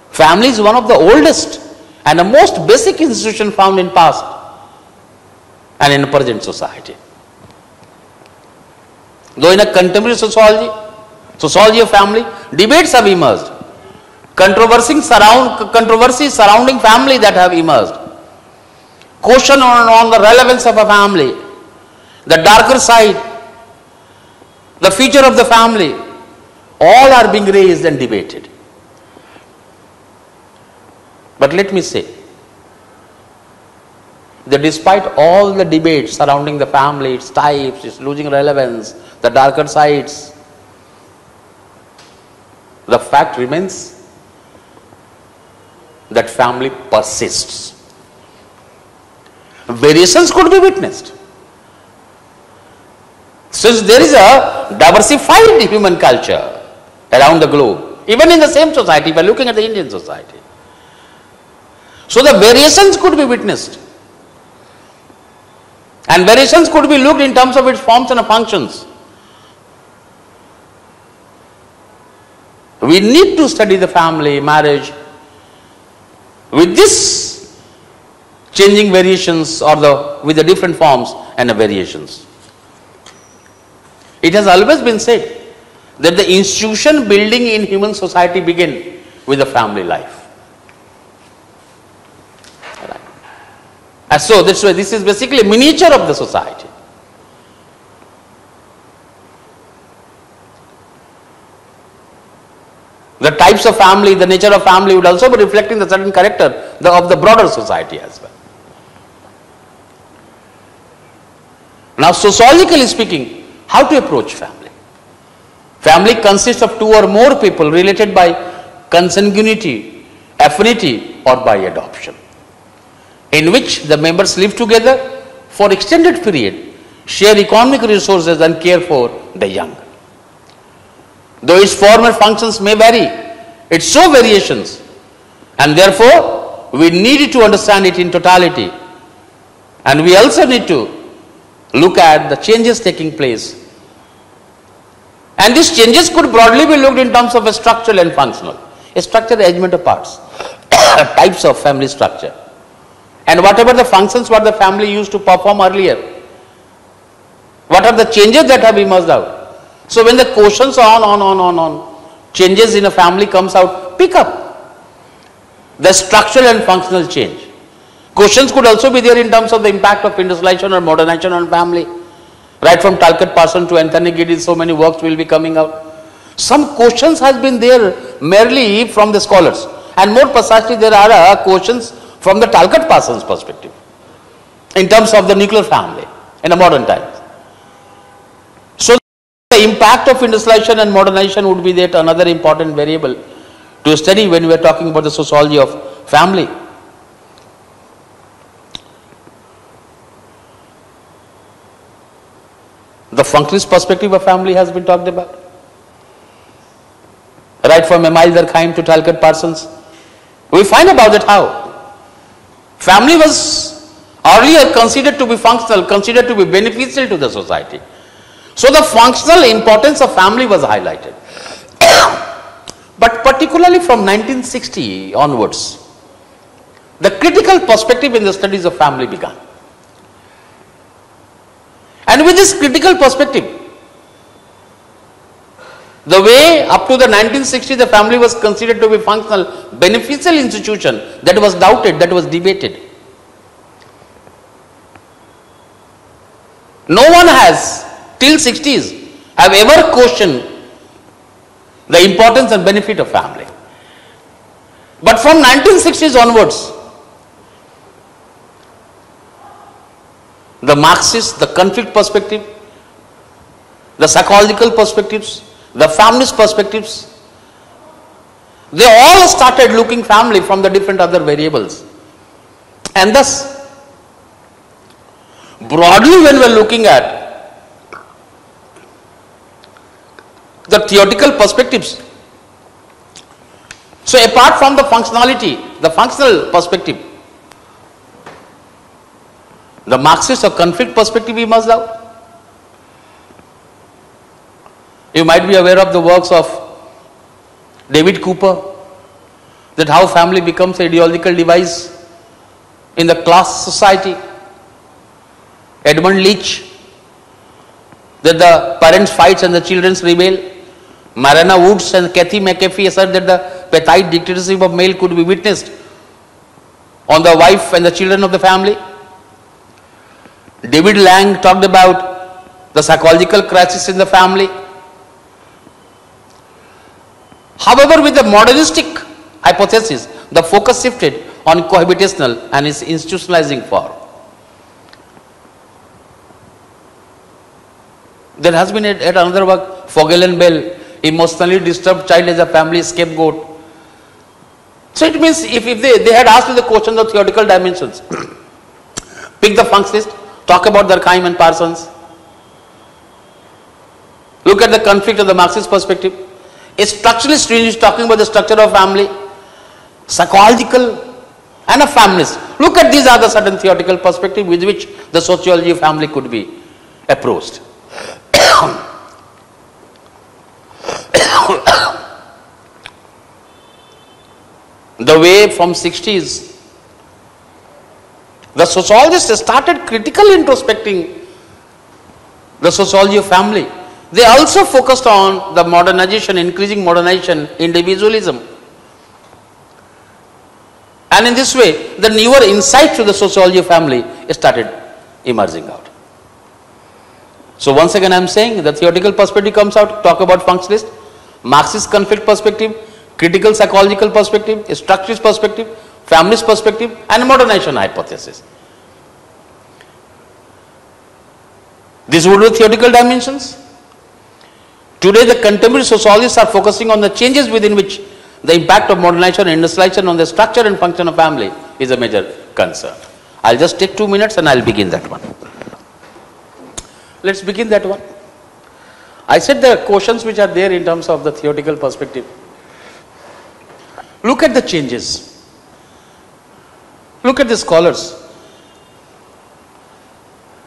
Family is one of the oldest and the most basic institution found in past and in present society. Though in a contemporary sociology of family, debates have emerged, controversies surrounding family that have emerged, question on the relevance of a family, the darker side, the future of the family, all are being raised and debated. But let me say that despite all the debates surrounding the family, its types, its losing relevance, the darker sides, the fact remains that family persists. Variations could be witnessed, since there is a diversified human culture around the globe, even in the same society, by looking at the Indian society. So the variations could be witnessed, and variations could be looked in terms of its forms and functions. We need to study the family, marriage, with this changing variations or with the different forms and the variations. It has always been said that the institution building in human society begin with the family life. Right. And so that's why this is basically a miniature of the society. The types of family, the nature of family would also be reflecting the certain character of the broader society as well. Now, sociologically speaking, how to approach family? Family consists of two or more people related by consanguinity, affinity, or by adoption, in which the members live together for extended period, share economic resources and care for the young. Though its form and functions may vary, it shows variations, and therefore we need to understand it in totality, and we also need to look at the changes taking place. And these changes could broadly be looked in terms of a structural and functional. A structural arrangement of parts, types of family structure, and whatever the functions what the family used to perform earlier, what are the changes that have emerged out. So when the questions on changes in a family comes out, pick up the structural and functional change. Questions could also be there in terms of the impact of industrialization or modernization on family. Right from Talcott Parsons to Anthony Giddens, so many works will be coming out. Some questions has been there merely from the scholars, and more precisely there are questions from the Talcott Parsons perspective in terms of the nuclear family in a modern times. So the impact of industrialization and modernization would be that another important variable to study when we are talking about the sociology of family. The functionalist perspective of family has been talked about. Right from Emile Durkheim to Talcott Parsons, we find about that how family was earlier considered to be functional, considered to be beneficial to the society. So the functional importance of family was highlighted. But particularly from 1960 onwards, the critical perspective in the studies of family began. And with this critical perspective, the way up to the 1960s the family was considered to be functional, beneficial institution, that was doubted, that was debated. No one has till 60s have ever questioned the importance and benefit of family. But from 1960s onwards, the Marxist, the conflict perspective, the psychological perspectives, the feminist perspectives, they all started looking family from the different other variables. And thus, broadly when we are looking at the theoretical perspectives, so apart from the functionality, the functional perspective, the Marxist or conflict perspective emerged out. You might be aware of the works of David Cooper, that how family becomes an ideological device in the class society. Edmund Leach, that the parents fights and the children rebel. Marana Woods and Kathy McAfee assert that the Pethite dictatorship of male could be witnessed on the wife and the children of the family. David Lang talked about the psychological crisis in the family. However, with the modernistic hypothesis, the focus shifted on cohabitational and its institutionalizing form. There has been yet another work, Fogel and Bell, emotionally disturbed child as a family scapegoat. So it means if they had asked the question of theoretical dimensions, pick the functionist, talk about Durkheim and Parsons, look at the conflict of the Marxist perspective. A structuralist is talking about the structure of family, psychological and a feminist. Look at these are the certain theoretical perspective with which the sociology of family could be approached. The way from 60s, the sociologists started critically introspecting the sociology of family. They also focused on the modernization, increasing modernization, individualism. And in this way, the newer insight to the sociology of family started emerging out. So once again I am saying the theoretical perspective comes out, talk about functionalist, Marxist conflict perspective, critical psychological perspective, structuralist perspective, feminist perspective, and modernization hypothesis. These would be theoretical dimensions. Today the contemporary sociologists are focusing on the changes within which the impact of modernization and industrialization on the structure and function of family is a major concern. I'll just take 2 minutes and I'll begin that one. Let's begin that one. I said the questions which are there in terms of the theoretical perspective. Look at the changes. Look at the scholars.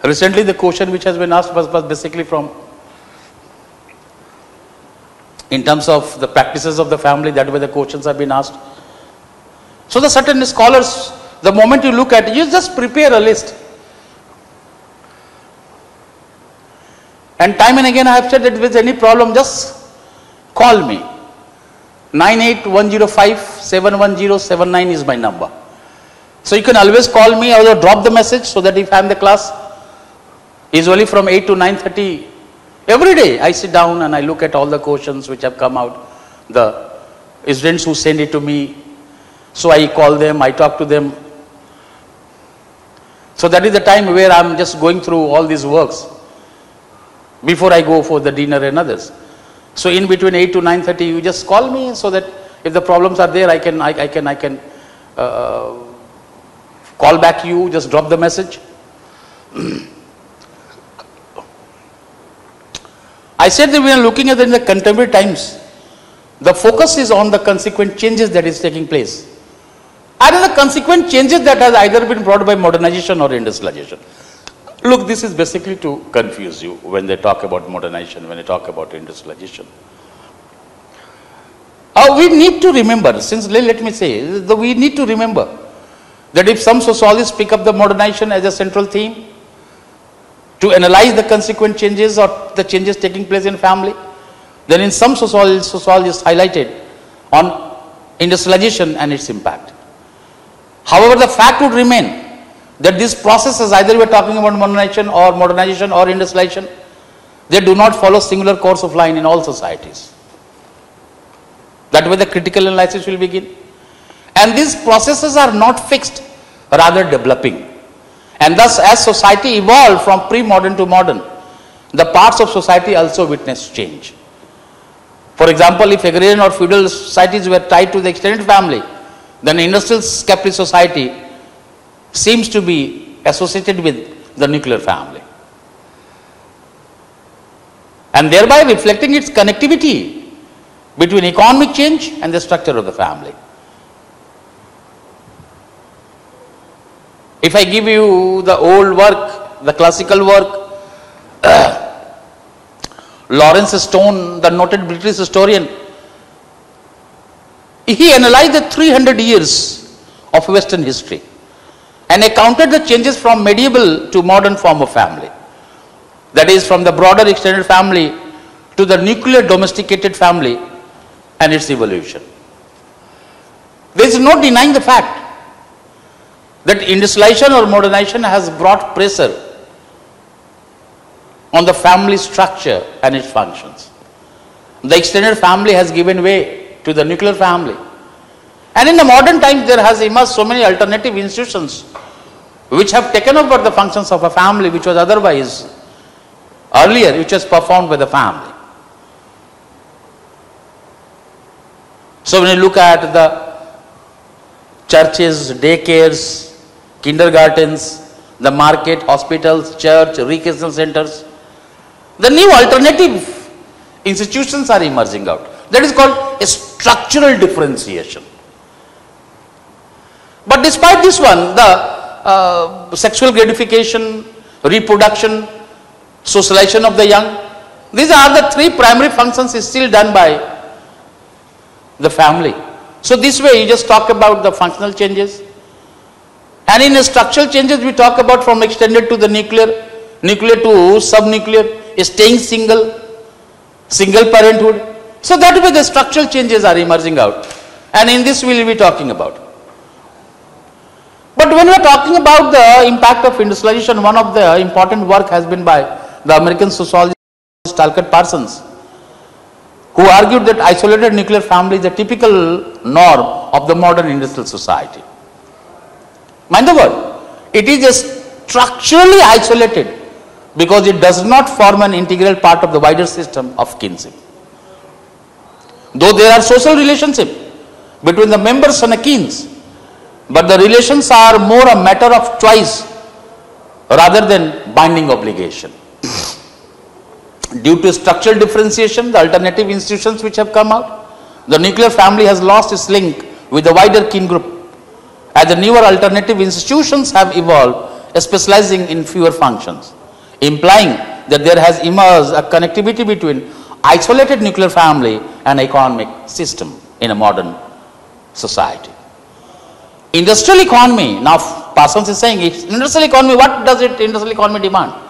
Recently the question which has been asked was basically from in terms of the practices of the family, that way the questions have been asked. So the certain scholars, the moment you look at it, you just prepare a list. And time and again I have said that if there is any problem, just call me. 9810571079 is my number. So you can always call me or drop the message, so that if I am in the class, usually from 8 to 9:30, every day I sit down and I look at all the questions which have come out, the students who send it to me. So I call them, I talk to them. So that is the time where I am just going through all these works before I go for the dinner and others. So in between 8 to 9:30, you just call me, so that if the problems are there, I can call back you, just drop the message. I said that we are looking at in the contemporary times, the focus is on the consequent changes that is taking place. And the consequent changes that has either been brought by modernization or industrialization. Look, this is basically to confuse you when they talk about modernization, when they talk about industrialization. We need to remember, let me say, we need to remember that if some sociologists pick up the modernization as a central theme, to analyze the consequent changes or the changes taking place in family, then in some sociologists highlighted on industrialization and its impact. However, the fact would remain that these processes, either we are talking about modernization or industrialization, they do not follow singular course of line in all societies. That way the critical analysis will begin. And these processes are not fixed, rather developing. And thus, as society evolved from pre-modern to modern, the parts of society also witnessed change. For example, if agrarian or feudal societies were tied to the extended family, then industrial capitalist society seems to be associated with the nuclear family, and thereby reflecting its connectivity between economic change and the structure of the family. If I give you the old work, the classical work, Lawrence Stone, the noted British historian, he analyzed the 300 years of Western history and accounted the changes from medieval to modern form of family. That is, from the broader extended family to the nuclear domesticated family and its evolution. There is no denying the fact that industrialization or modernization has brought pressure on the family structure and its functions. The extended family has given way to the nuclear family. And in the modern times, there has emerged so many alternative institutions which have taken over the functions of a family which was otherwise earlier, which was performed by the family. So when you look at the churches, daycares, kindergartens, the market, hospitals, church, recreational centers, the new alternative institutions are emerging out. That is called a structural differentiation. But despite this one, the sexual gratification, reproduction, socialization of the young, these are the three primary functions is still done by the family. So this way you just talk about the functional changes, and in the structural changes we talk about from extended to the nuclear, nuclear to subnuclear, staying single, single parenthood. So that way the structural changes are emerging out, and in this we will be talking about. But when we are talking about the impact of industrialization, one of the important work has been by the American sociologist Talcott Parsons, who argued that isolated nuclear family is a typical norm of the modern industrial society. Mind the word, it is just structurally isolated because it does not form an integral part of the wider system of kinship. Though there are social relationships between the members and the kins, but the relations are more a matter of choice rather than binding obligation. Due to structural differentiation, the alternative institutions which have come out, the nuclear family has lost its link with the wider kin group, as the newer alternative institutions have evolved, specializing in fewer functions, implying that there has emerged a connectivity between isolated nuclear family and economic system in a modern society. Industrial economy, now Parsons is saying, industrial economy, what does industrial economy demand?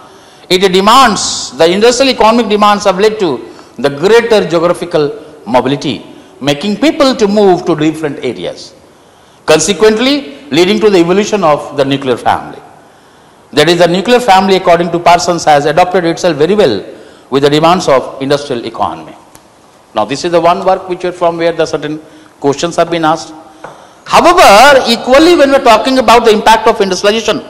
It demands, the industrial economic demands have led to the greater geographical mobility, making people to move to different areas, consequently leading to the evolution of the nuclear family. That is, the nuclear family, according to Parsons, has adapted itself very well with the demands of industrial economy. Now this is the one work which from where the certain questions have been asked. However, equally when we are talking about the impact of industrialization,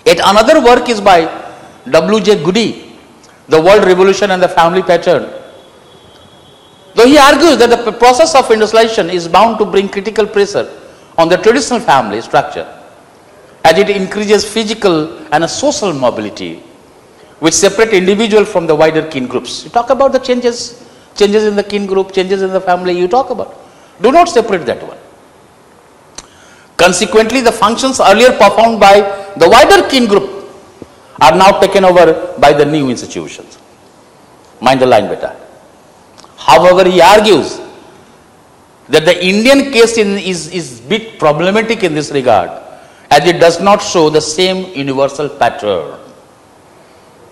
yet another work is by W.J. Goody, The World Revolution and the Family Pattern. Though he argues that the process of industrialization is bound to bring critical pressure on the traditional family structure, as it increases physical and social mobility, which separate individual from the wider kin groups. You talk about the changes in the kin group, changes in the family, you talk about. Do not separate that one. Consequently, the functions earlier performed by the wider kin group are now taken over by the new institutions. Mind the line better. However, he argues that the Indian case is a bit problematic in this regard, as it does not show the same universal pattern.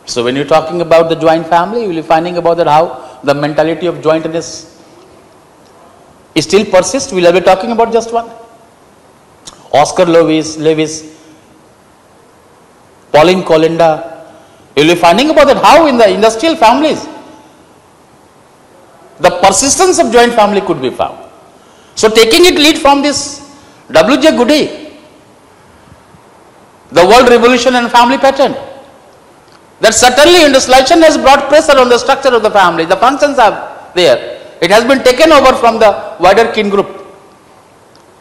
So when you're talking about the joint family, you will be finding about that how the mentality of jointness still persists. We will be talking about just one. Oscar Lewis, Pauline Colinda, you will be finding about that how in the industrial families the persistence of joint family could be found. So taking it lead from this W.J. Goody, The World Revolution and Family Pattern, that certainly industrialization has brought pressure on the structure of the family. The functions are there. It has been taken over from the wider kin group.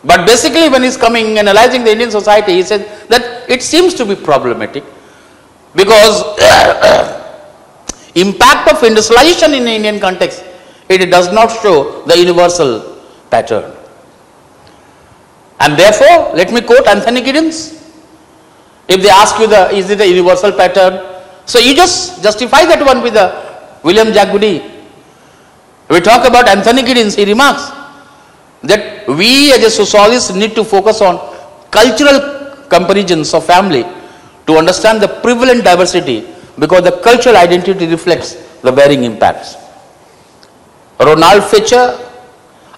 But basically when he's coming analyzing the Indian society, he says that it seems to be problematic because impact of industrialization in the Indian context, it does not show the universal pattern. And therefore, let me quote Anthony Giddens. If they ask you is it a universal pattern? So you just justify that one with the William Jack Goody. We talk about Anthony Giddens, he remarks that we as a sociologist need to focus on cultural comparisons of family to understand the prevalent diversity, because the cultural identity reflects the varying impacts. Ronald Fetcher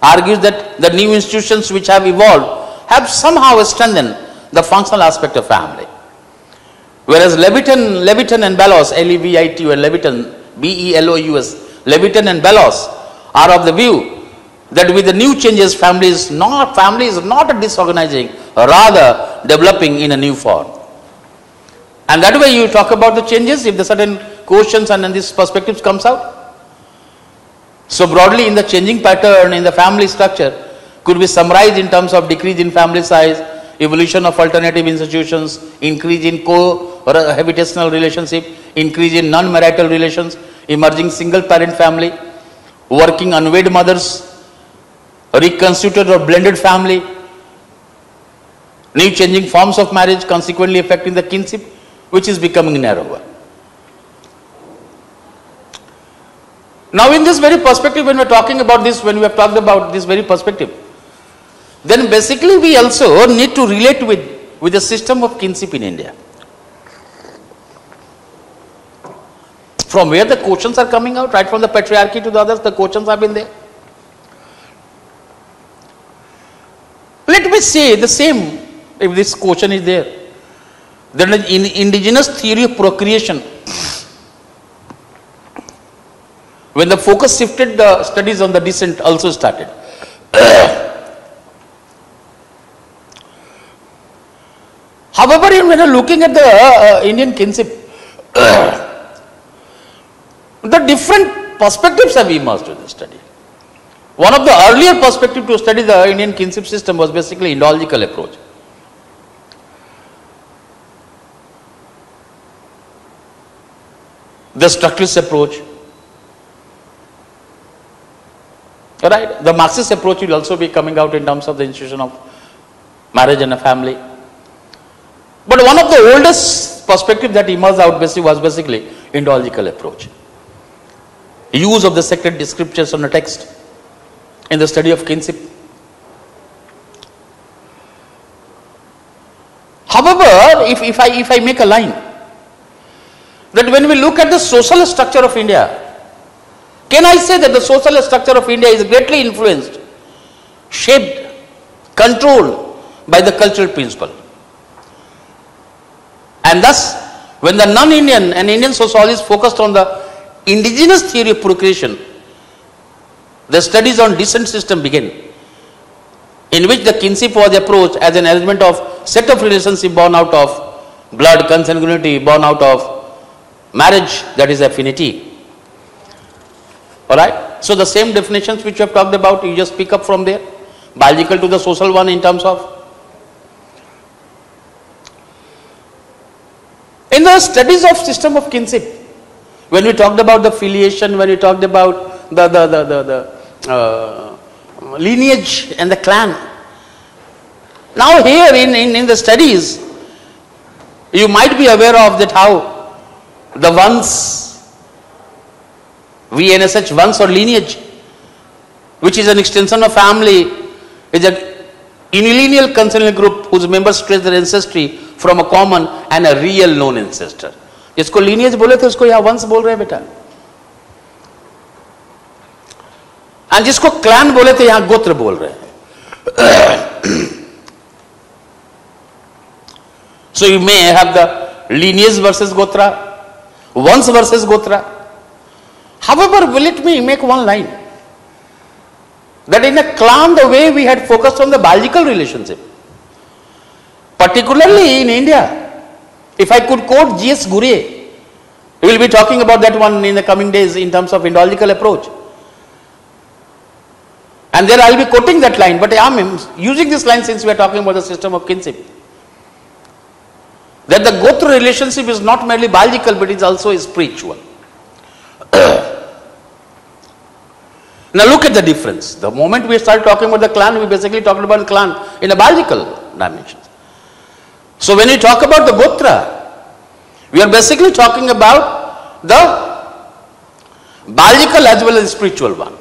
argues that the new institutions which have evolved have somehow strengthened the functional aspect of family. Whereas Leviton and Bellows, L-E-V-I-T-U and Leviton, B-E-L-O-U-S, Leviton and Bellows are of the view that with the new changes, family is not disorganizing, rather developing in a new form. And that way you talk about the changes, if the certain questions and then this perspectives comes out. So broadly in the changing pattern in the family structure could be summarized in terms of decrease in family size, evolution of alternative institutions, increase in cohabitational relationship, increase in non-marital relations, emerging single parent family, working unwed mothers, reconstituted or blended family, new changing forms of marriage consequently affecting the kinship, which is becoming narrower. Now in this very perspective, when we are talking about this, when we have talked about this very perspective, then basically we also need to relate with the system of kinship in India. from where the questions are coming out, right from the patriarchy to the others, the questions have been there. Let me say the same, if this question is there. Then in indigenous theory of procreation, when the focus shifted, the studies on the descent also started. However, when you are looking at the Indian kinship, the different perspectives have emerged in the study. One of the earlier perspectives to study the Indian kinship system was basically interlinkageal approach. The structuralist approach, right? The Marxist approach will also be coming out in terms of the institution of marriage and a family. But one of the oldest perspectives that emerged out was basically interlinkageal approach. Use of the sacred scriptures on the text in the study of kinship. However, if I make a line, that when we look at the social structure of India, can I say that the social structure of India is greatly influenced, shaped, controlled by the cultural principle? And thus, when the non-Indian and Indian sociologists focused on the indigenous theory of procreation, the studies on descent system began, in which the kinship was approached as an element of set of relationship born out of blood, consanguinity, born out of marriage, that is affinity. Alright? So the same definitions which you have talked about, you just pick up from there, biological to the social one in terms of. In the studies of system of kinship, when we talked about the filiation, when we talked about the lineage and the clan, now here in the studies, you might be aware of that how the ones, we in a such ones or lineage, which is an extension of family, is a unilineal consanguineal group whose members trace their ancestry from a common and a real known ancestor. जिसको lineage बोले थे उसको यहाँ वंश बोल रहे हैं बेटा, and जिसको clan बोले थे यहाँ गोत्र बोल रहे हैं. So you may have the lineage versus gotra, Vans versus Gotra. However, let me make one line, that in a clan, the way we had focused on the biological relationship, particularly in India, if I could quote G.S. Gurye, we will be talking about that one in the coming days in terms of interlinkageal approach. And there I will be quoting that line, but I am using this line since we are talking about the system of kinship. That the Gotra relationship is not merely biological, but it is also spiritual. Now look at the difference. The moment we start talking about the clan, we basically talked about the clan in a biological dimension. So when we talk about the Gotra, we are basically talking about the biological as well as spiritual one.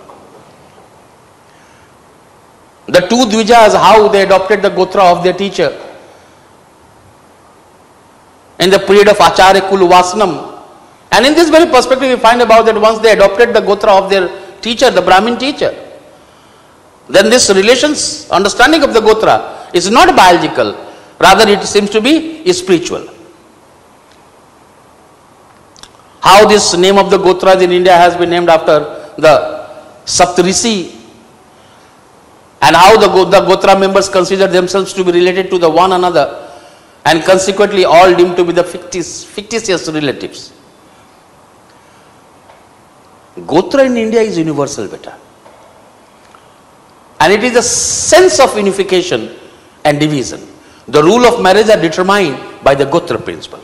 The two Dvijas, how they adopted the Gotra of their teacher in the period of Acharya Kul Vasanam. And in this very perspective, we find about that once they adopted the Gotra of their teacher, the Brahmin teacher, then this relations, understanding of the Gotra is not biological, rather it seems to be spiritual. How this name of the Gotras in India has been named after the Saptarishi, and how the Gotra members consider themselves to be related to the one another, and consequently all deemed to be the fictitious relatives. Gotra in India is universal, beta. And it is a sense of unification and division. The rule of marriage are determined by the Gotra principle.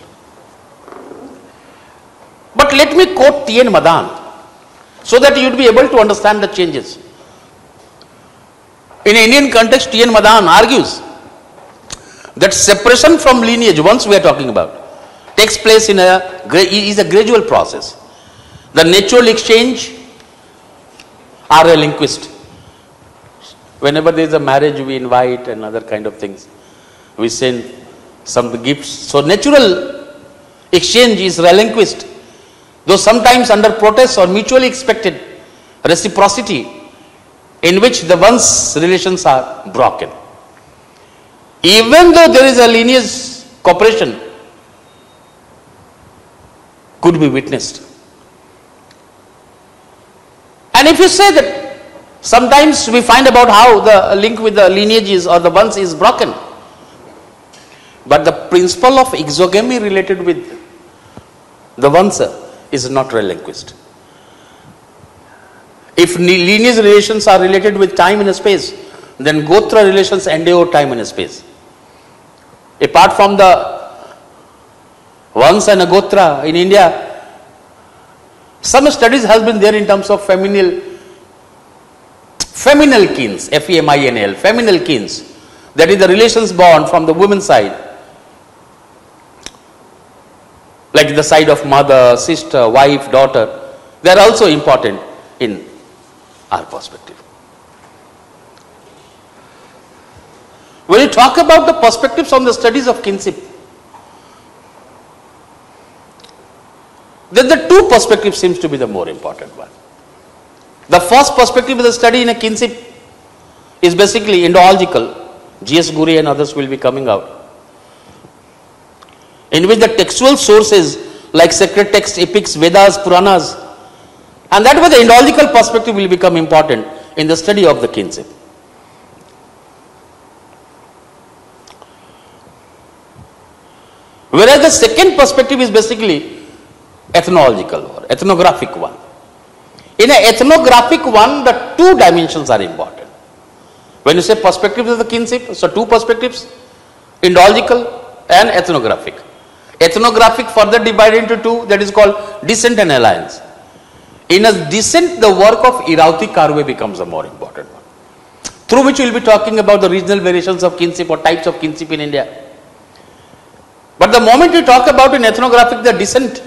But let me quote T.N. Madan so that you would be able to understand the changes. In Indian context, T.N. Madan argues that separation from lineage, once we are talking about, takes place is a gradual process. The natural exchange are relinquished. Whenever there is a marriage, we invite and other kind of things. We send some gifts. So natural exchange is relinquished. though sometimes under protest or mutually expected reciprocity, in which the one's relations are broken. Even though there is a lineage cooperation could be witnessed. And if you say that sometimes we find about how the link with the lineages or the ones is broken, but the principle of exogamy related with the ones is not relinquished. If lineage relations are related with time and space, then Gotra relations endure time and space. Apart from the Vans and a Gotra in India, some studies has been there in terms of feminal kins, F-E-M-I-N-A-L, feminal kins, that is the relations born from the women's side, like the side of mother, sister, wife, daughter. They are also important in our perspective. When you talk about the perspectives on the studies of kinship, then the two perspectives seems to be the more important one. The first perspective of the study in a kinship is basically Indo-logical. G.S. Gure and others will be coming out, in which the textual sources like sacred texts, epics, Vedas, Puranas, and that way the Indo-logical perspective will become important in the study of the kinship. Whereas the second perspective is basically ethnological or ethnographic one. In an ethnographic one, the two dimensions are important. When you say perspectives of the kinship, so two perspectives, Indo-logical and ethnographic. Ethnographic further divided into two, that is called descent and alliance. In a descent, the work of Irauti Karve becomes a more important one, through which we will be talking about the regional variations of kinship or types of kinship in India. But the moment you talk about in ethnographic the descent,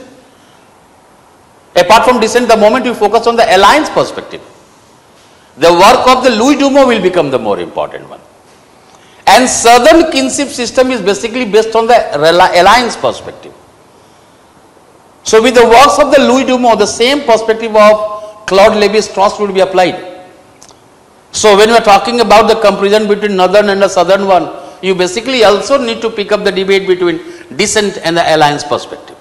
apart from descent, the moment you focus on the alliance perspective, the work of the Louis Dumas will become the more important one. And southern kinship system is basically based on the alliance perspective. So with the works of the Louis Dumas, the same perspective of Claude Lévi-Strauss would be applied. So when we are talking about the comparison between northern and the southern one, you basically also need to pick up the debate between descent and the alliance perspective.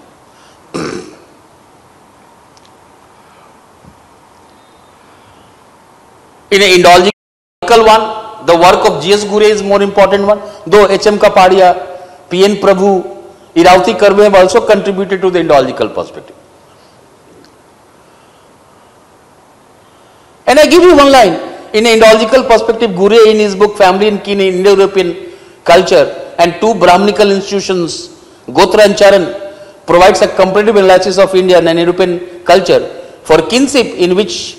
In an Indo-logical one, the work of G.S. Gure is more important one, though H.M. Kapadia, P.N. Prabhu, Irauti Karve have also contributed to the Indo-logical perspective. And I give you one line. In an Indo-logical perspective, Gure in his book Family and Kin in Indo-European Culture and two Brahminical institutions, Gotra and Charan, provides a comparative analysis of Indian and European culture for kinship in which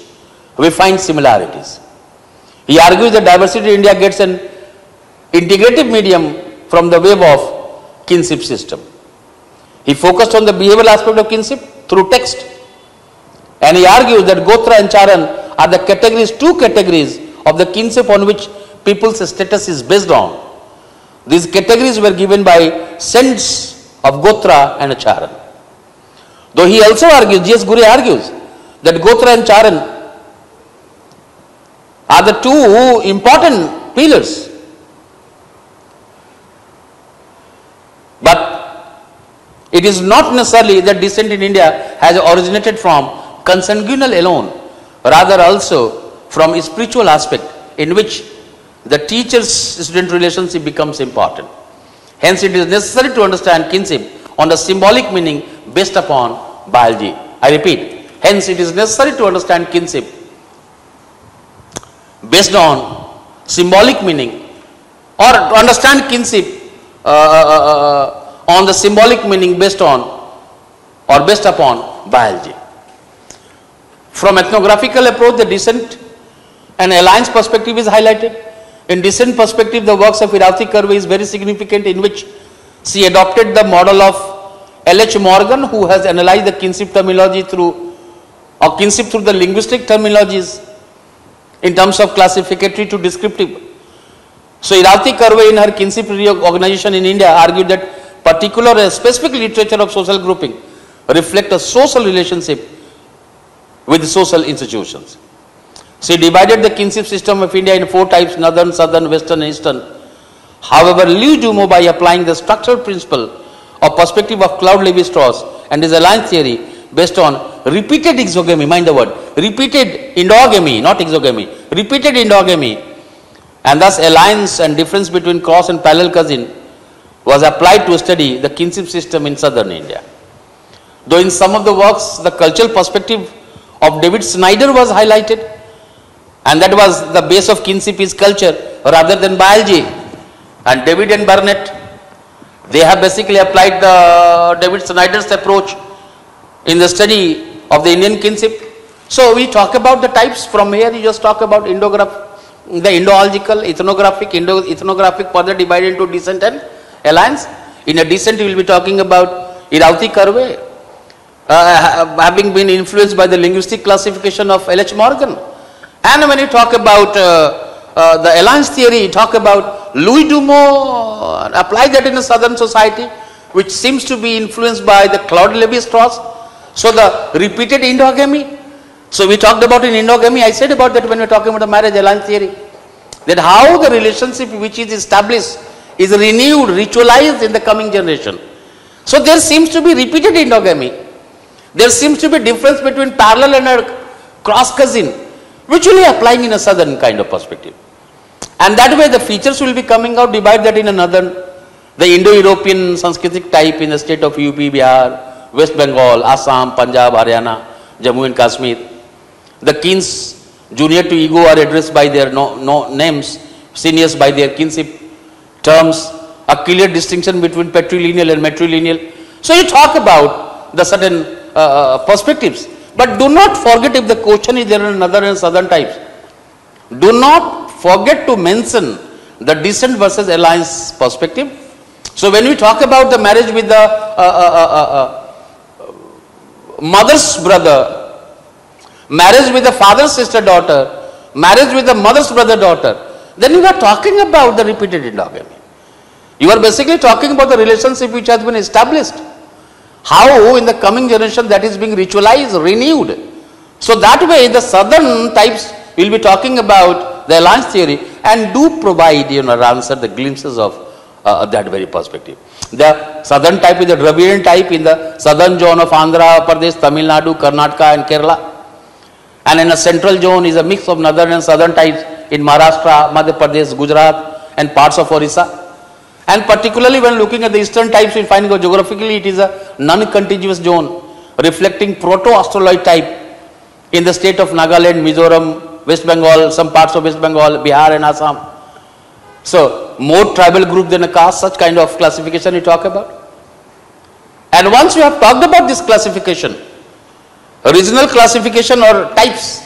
we find similarities. He argues that diversity in India gets an integrative medium from the web of kinship system. He focused on the behavioral aspect of kinship through text, and he argues that Gotra and Charan are the categories, two categories of the kinship on which people's status is based on. These categories were given by sense of Gotra and Charan. Though he also argues, G.S. Gure argues, that Gotra and Charan are the two important pillars. But it is not necessarily that descent in India has originated from consanguineal alone, rather also from a spiritual aspect in which the teacher-student relationship becomes important. Hence, it is necessary to understand kinship on the symbolic meaning based upon biology. I repeat, hence it is necessary to understand kinship based on symbolic meaning, or to understand kinship on the symbolic meaning based on or based upon biology. From ethnographical approach, the descent and alliance perspective is highlighted. In descent perspective, the works of Irauti Karve is very significant, in which she adopted the model of L.H. Morgan, who has analyzed the kinship terminology through, or kinship through the linguistic terminologies in terms of classificatory to descriptive. So Irauti Karve in her kinship organization in India argued that particular specific literature of social grouping reflect a social relationship with social institutions. She divided the kinship system of India in 4 types: northern, southern, western and eastern. However, Louis Dumont, by applying the structural principle of perspective of Claude-Lévi-Strauss and his alliance theory based on repeated exogamy, mind the word, repeated endogamy, not exogamy, repeated endogamy, and thus alliance and difference between cross and parallel cousin, was applied to study the kinship system in southern India. Though in some of the works the cultural perspective of David Snyder was highlighted, and that was the base of kinship is culture rather than biology. And David and Burnett, they have basically applied the David Snyder's approach in the study of the Indian kinship. So we talk about the types. From here you just talk about the Indo-logical, ethnographic further divided into descent and alliance. In a descent you will be talking about Irauti Karve, having been influenced by the linguistic classification of L.H. Morgan. And when you talk about the alliance theory, you talk about Louis Dumont, apply that in a southern society, which seems to be influenced by the Claude-Lévi-Strauss. So the repeated endogamy. So we talked about in endogamy, I said about that when we are talking about the marriage alliance theory, that how the relationship which is established is renewed, ritualized in the coming generation. So there seems to be repeated endogamy. There seems to be difference between parallel and a cross cousin, which will be applying in a southern kind of perspective. And that way the features will be coming out, divide that in another, the Indo-European Sanskritic type in the state of UP, Bihar, West Bengal, Assam, Punjab, Haryana, Jammu and Kashmir. The kins junior to ego are addressed by their names, seniors by their kinship terms, a clear distinction between patrilineal and matrilineal. So you talk about the certain perspectives, but do not forget, if the question is there in northern and southern types, do not forget to mention the descent versus alliance perspective. So when we talk about the marriage with the mother's brother, marriage with the father's sister daughter, marriage with the mother's brother daughter, then you are talking about the repeated endogamy. You are basically talking about the relationship which has been established. How in the coming generation that is being ritualized, renewed. So that way the southern types will be talking about the alliance theory and do provide, answer the glimpses of that very perspective. The southern type is the Dravidian type in the southern zone of Andhra Pradesh, Tamil Nadu, Karnataka and Kerala. And in a central zone is a mix of northern and southern types in Maharashtra, Madhya Pradesh, Gujarat and parts of Orissa. And particularly when looking at the eastern types, we find geographically it is a non-contiguous zone reflecting proto-Australoid type in the state of Nagaland, Mizoram, West Bengal, some parts of West Bengal, Bihar and Assam. So more tribal group than a caste, such kind of classification we talk about. And once you have talked about this classification, regional classification or types,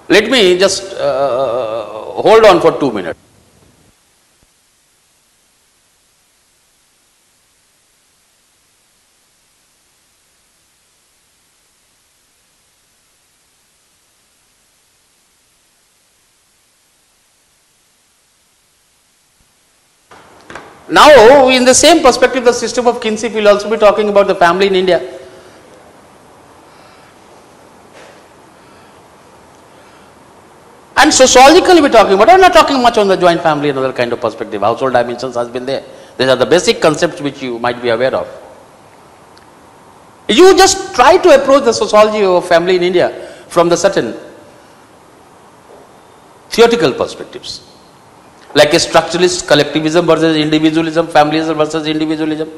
let me just hold on for 2 minutes. Now, in the same perspective, the system of kinship will also be talking about the family in India. And sociologically we are talking about, I am not talking much on the joint family and other kind of perspective, household dimensions has been there. These are the basic concepts which you might be aware of. You just try to approach the sociology of family in India from the certain theoretical perspectives. Like a structuralist collectivism versus individualism, familism versus individualism,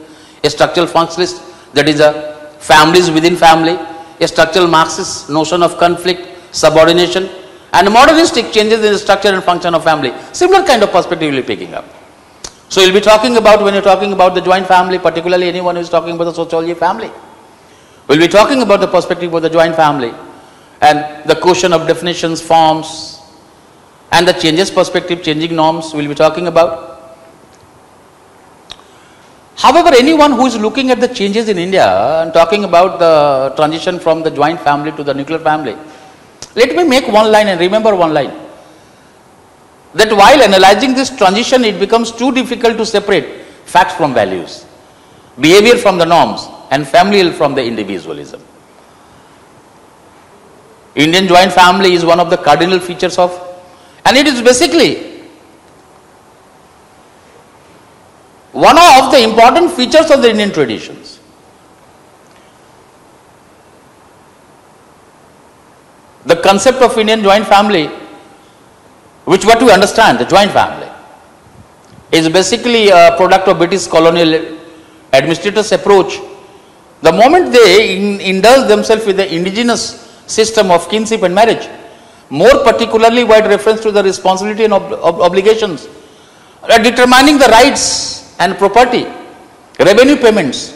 a structural functionalist, that is a families within family, a structural Marxist notion of conflict, subordination, and modernistic changes in the structure and function of family. Similar kind of perspective you will be picking up. So you will be talking about, when you are talking about the joint family, particularly anyone who is talking about the sociology of family, we will be talking about the perspective of the joint family and the question of definitions, forms, and the changes perspective, changing norms we will be talking about. However, anyone who is looking at the changes in India and talking about the transition from the joint family to the nuclear family, let me make one line and remember one line. That while analyzing this transition, it becomes too difficult to separate facts from values. behavior from the norms, and familial from the individualism. Indian joint family is one of the cardinal features of, and it is basically one of the important features of the Indian traditions. The concept of Indian joint family, which what we understand, the joint family, is basically a product of British colonial administrators' approach. The moment they indulge themselves with the indigenous system of kinship and marriage, more particularly wide reference to the responsibility and obligations, determining the rights and property, revenue payments,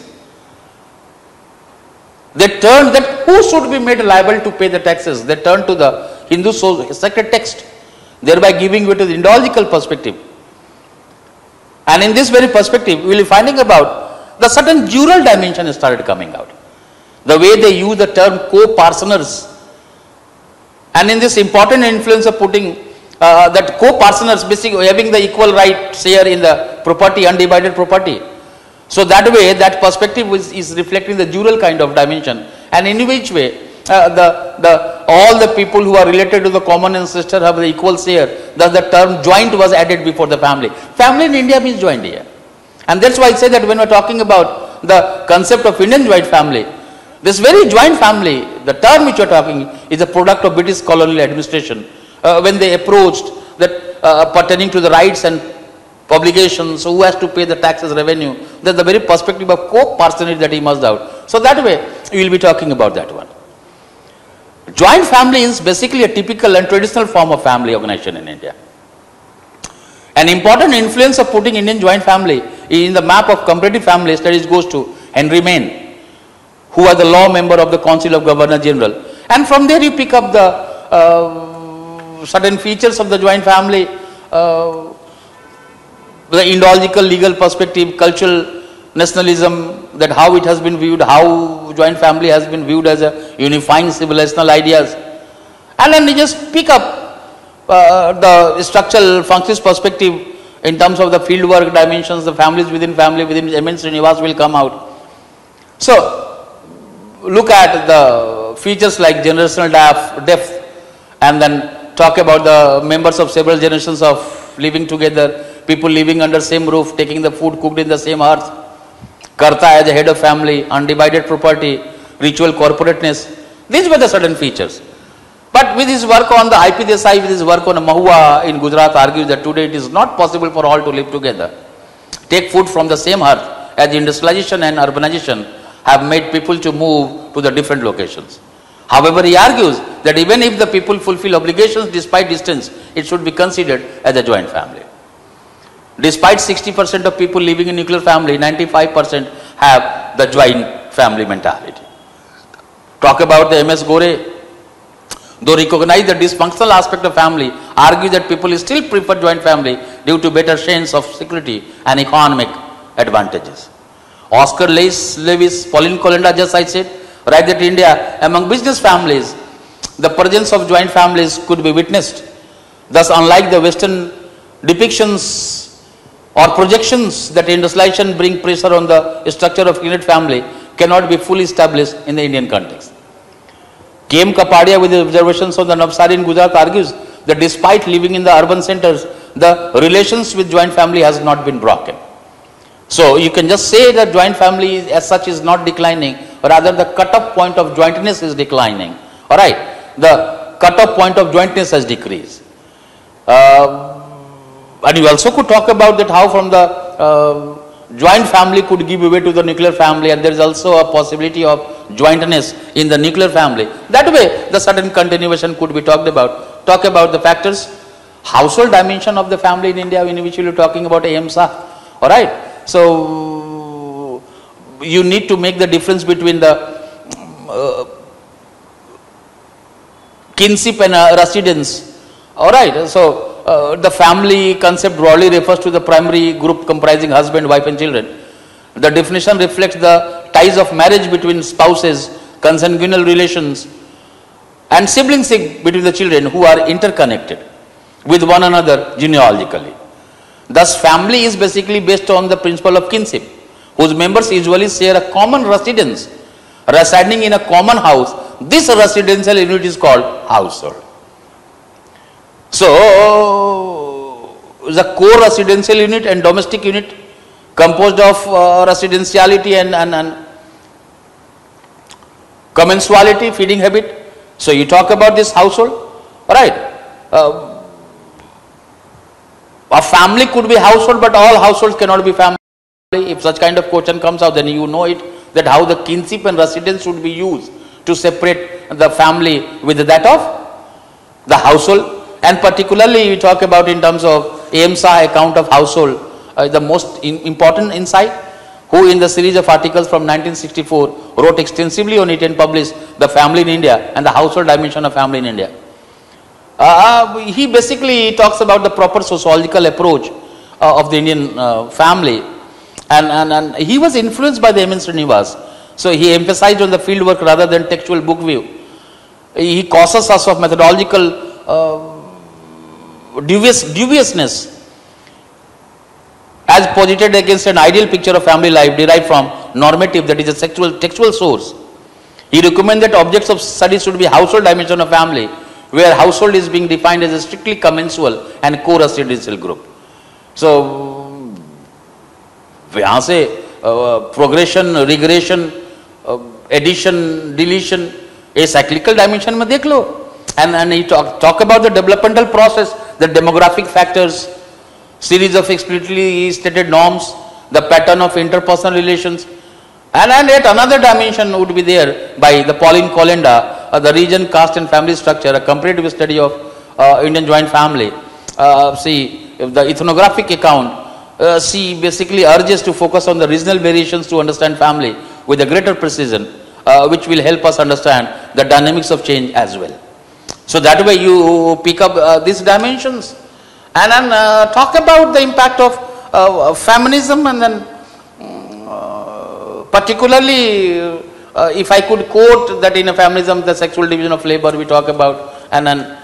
they turn that who should be made liable to pay the taxes, they turn to the Hindu sacred text, thereby giving way to the Indological perspective. And in this very perspective, we will be finding about the certain jural dimension started coming out. The way they use the term co-parceners, and in this important influence of putting that co-parceners basically having the equal right share in the property, undivided property. So that way, that perspective is reflecting the jural kind of dimension, and in which way all the people who are related to the common ancestor have the equal share. Thus the term joint was added before the family. Family in India means joint here. And that's why I say that when we are talking about the concept of Indian joint family, this very joint family, the term which you are talking, is a product of British colonial administration. When they approached that pertaining to the rights and obligations, so who has to pay the taxes, revenue, that's the very perspective of co-parsonage that he must out. So that way, we will be talking about that one. Joint family is basically a typical and traditional form of family organization in India. An important influence of putting Indian joint family in the map of comparative family studies goes to Henry Maine, who was the law member of the Council of Governor General. And from there you pick up the certain features of the joint family, the Indological legal perspective, cultural nationalism, that how it has been viewed, how joint family has been viewed as a unifying civilizational ideas. And then you just pick up the structural functions perspective in terms of the fieldwork dimensions, the families within M.N. Srinivas will come out. So, look at the features like generational depth, and then talk about the members of several generations of living together, people living under same roof, taking the food cooked in the same hearth, Karta as a head of family, undivided property, ritual corporateness. These were the certain features. But with his work on the IP Desai, with his work on Mahua in Gujarat, argues that today it is not possible for all to live together, take food from the same hearth, as industrialization and urbanization have made people to move to the different locations. However, he argues that even if the people fulfill obligations despite distance, it should be considered as a joint family. Despite 60% of people living in nuclear family, 95% have the joint family mentality. Talk about the M.S. Gore, though recognize the dysfunctional aspect of family, argue that people still prefer joint family due to better sense of security and economic advantages. Oscar Lewis, Pauline Colenda, just I said, write that India, among business families, the presence of joint families could be witnessed. Thus, unlike the Western depictions or projections that industrialization bring pressure on the structure of unit family, cannot be fully established in the Indian context. K.M. Kapadia, with his observations on the Navsari in Gujarat, argues that despite living in the urban centers, the relations with joint family has not been broken. So you can just say that joint family as such is not declining, rather the cut-off point of jointness is declining. Alright, the cut-off point of jointness has decreased. And you also could talk about that how from the joint family could give way to the nuclear family, and there is also a possibility of jointness in the nuclear family. That way the certain continuation could be talked about. Talk about the factors, household dimension of the family in India, in which we are talking about ahimsa. Alright. So, you need to make the difference between the kinship and residence. Alright. So, the family concept broadly refers to the primary group comprising husband, wife and children. The definition reflects the ties of marriage between spouses, consanguineal relations and siblings between the children who are interconnected with one another genealogically. Thus, family is basically based on the principle of kinship, whose members usually share a common residence, residing in a common house. This residential unit is called household. So, the core residential unit and domestic unit composed of residentiality and commensuality, feeding habit. So, you talk about this household, right? A family could be household, but all households cannot be family. If such kind of question comes out, then you know it, that how the kinship and residence should be used to separate the family with that of the household. And particularly we talk about in terms of AIMSA account of household, the most important insight, who in the series of articles from 1964 wrote extensively on it and published The Family in India and the Household Dimension of Family in India. He basically talks about the proper sociological approach of the Indian family, and he was influenced by the M.N. Srinivas. So he emphasized on the field work rather than textual book view. He causes us of methodological deviousness as posited against an ideal picture of family life derived from normative, that is a textual source. He recommends that objects of study should be household dimension of family, where household is being defined as a strictly commensual and co-residential group. So, यहाँ से progression, regression, addition, deletion, a cyclical dimension में देख लो. And he talk about the developmental process, the demographic factors, series of explicitly stated norms, the pattern of interpersonal relations, and yet another dimension would be there by the Pauline Kolenda, the region, caste and family structure, a comparative study of Indian joint family. See, the ethnographic account, she basically urges to focus on the regional variations to understand family with a greater precision, which will help us understand the dynamics of change as well. So that way you pick up these dimensions and then talk about the impact of feminism, and then particularly if I could quote that in a feminism, the sexual division of labor we talk about, and then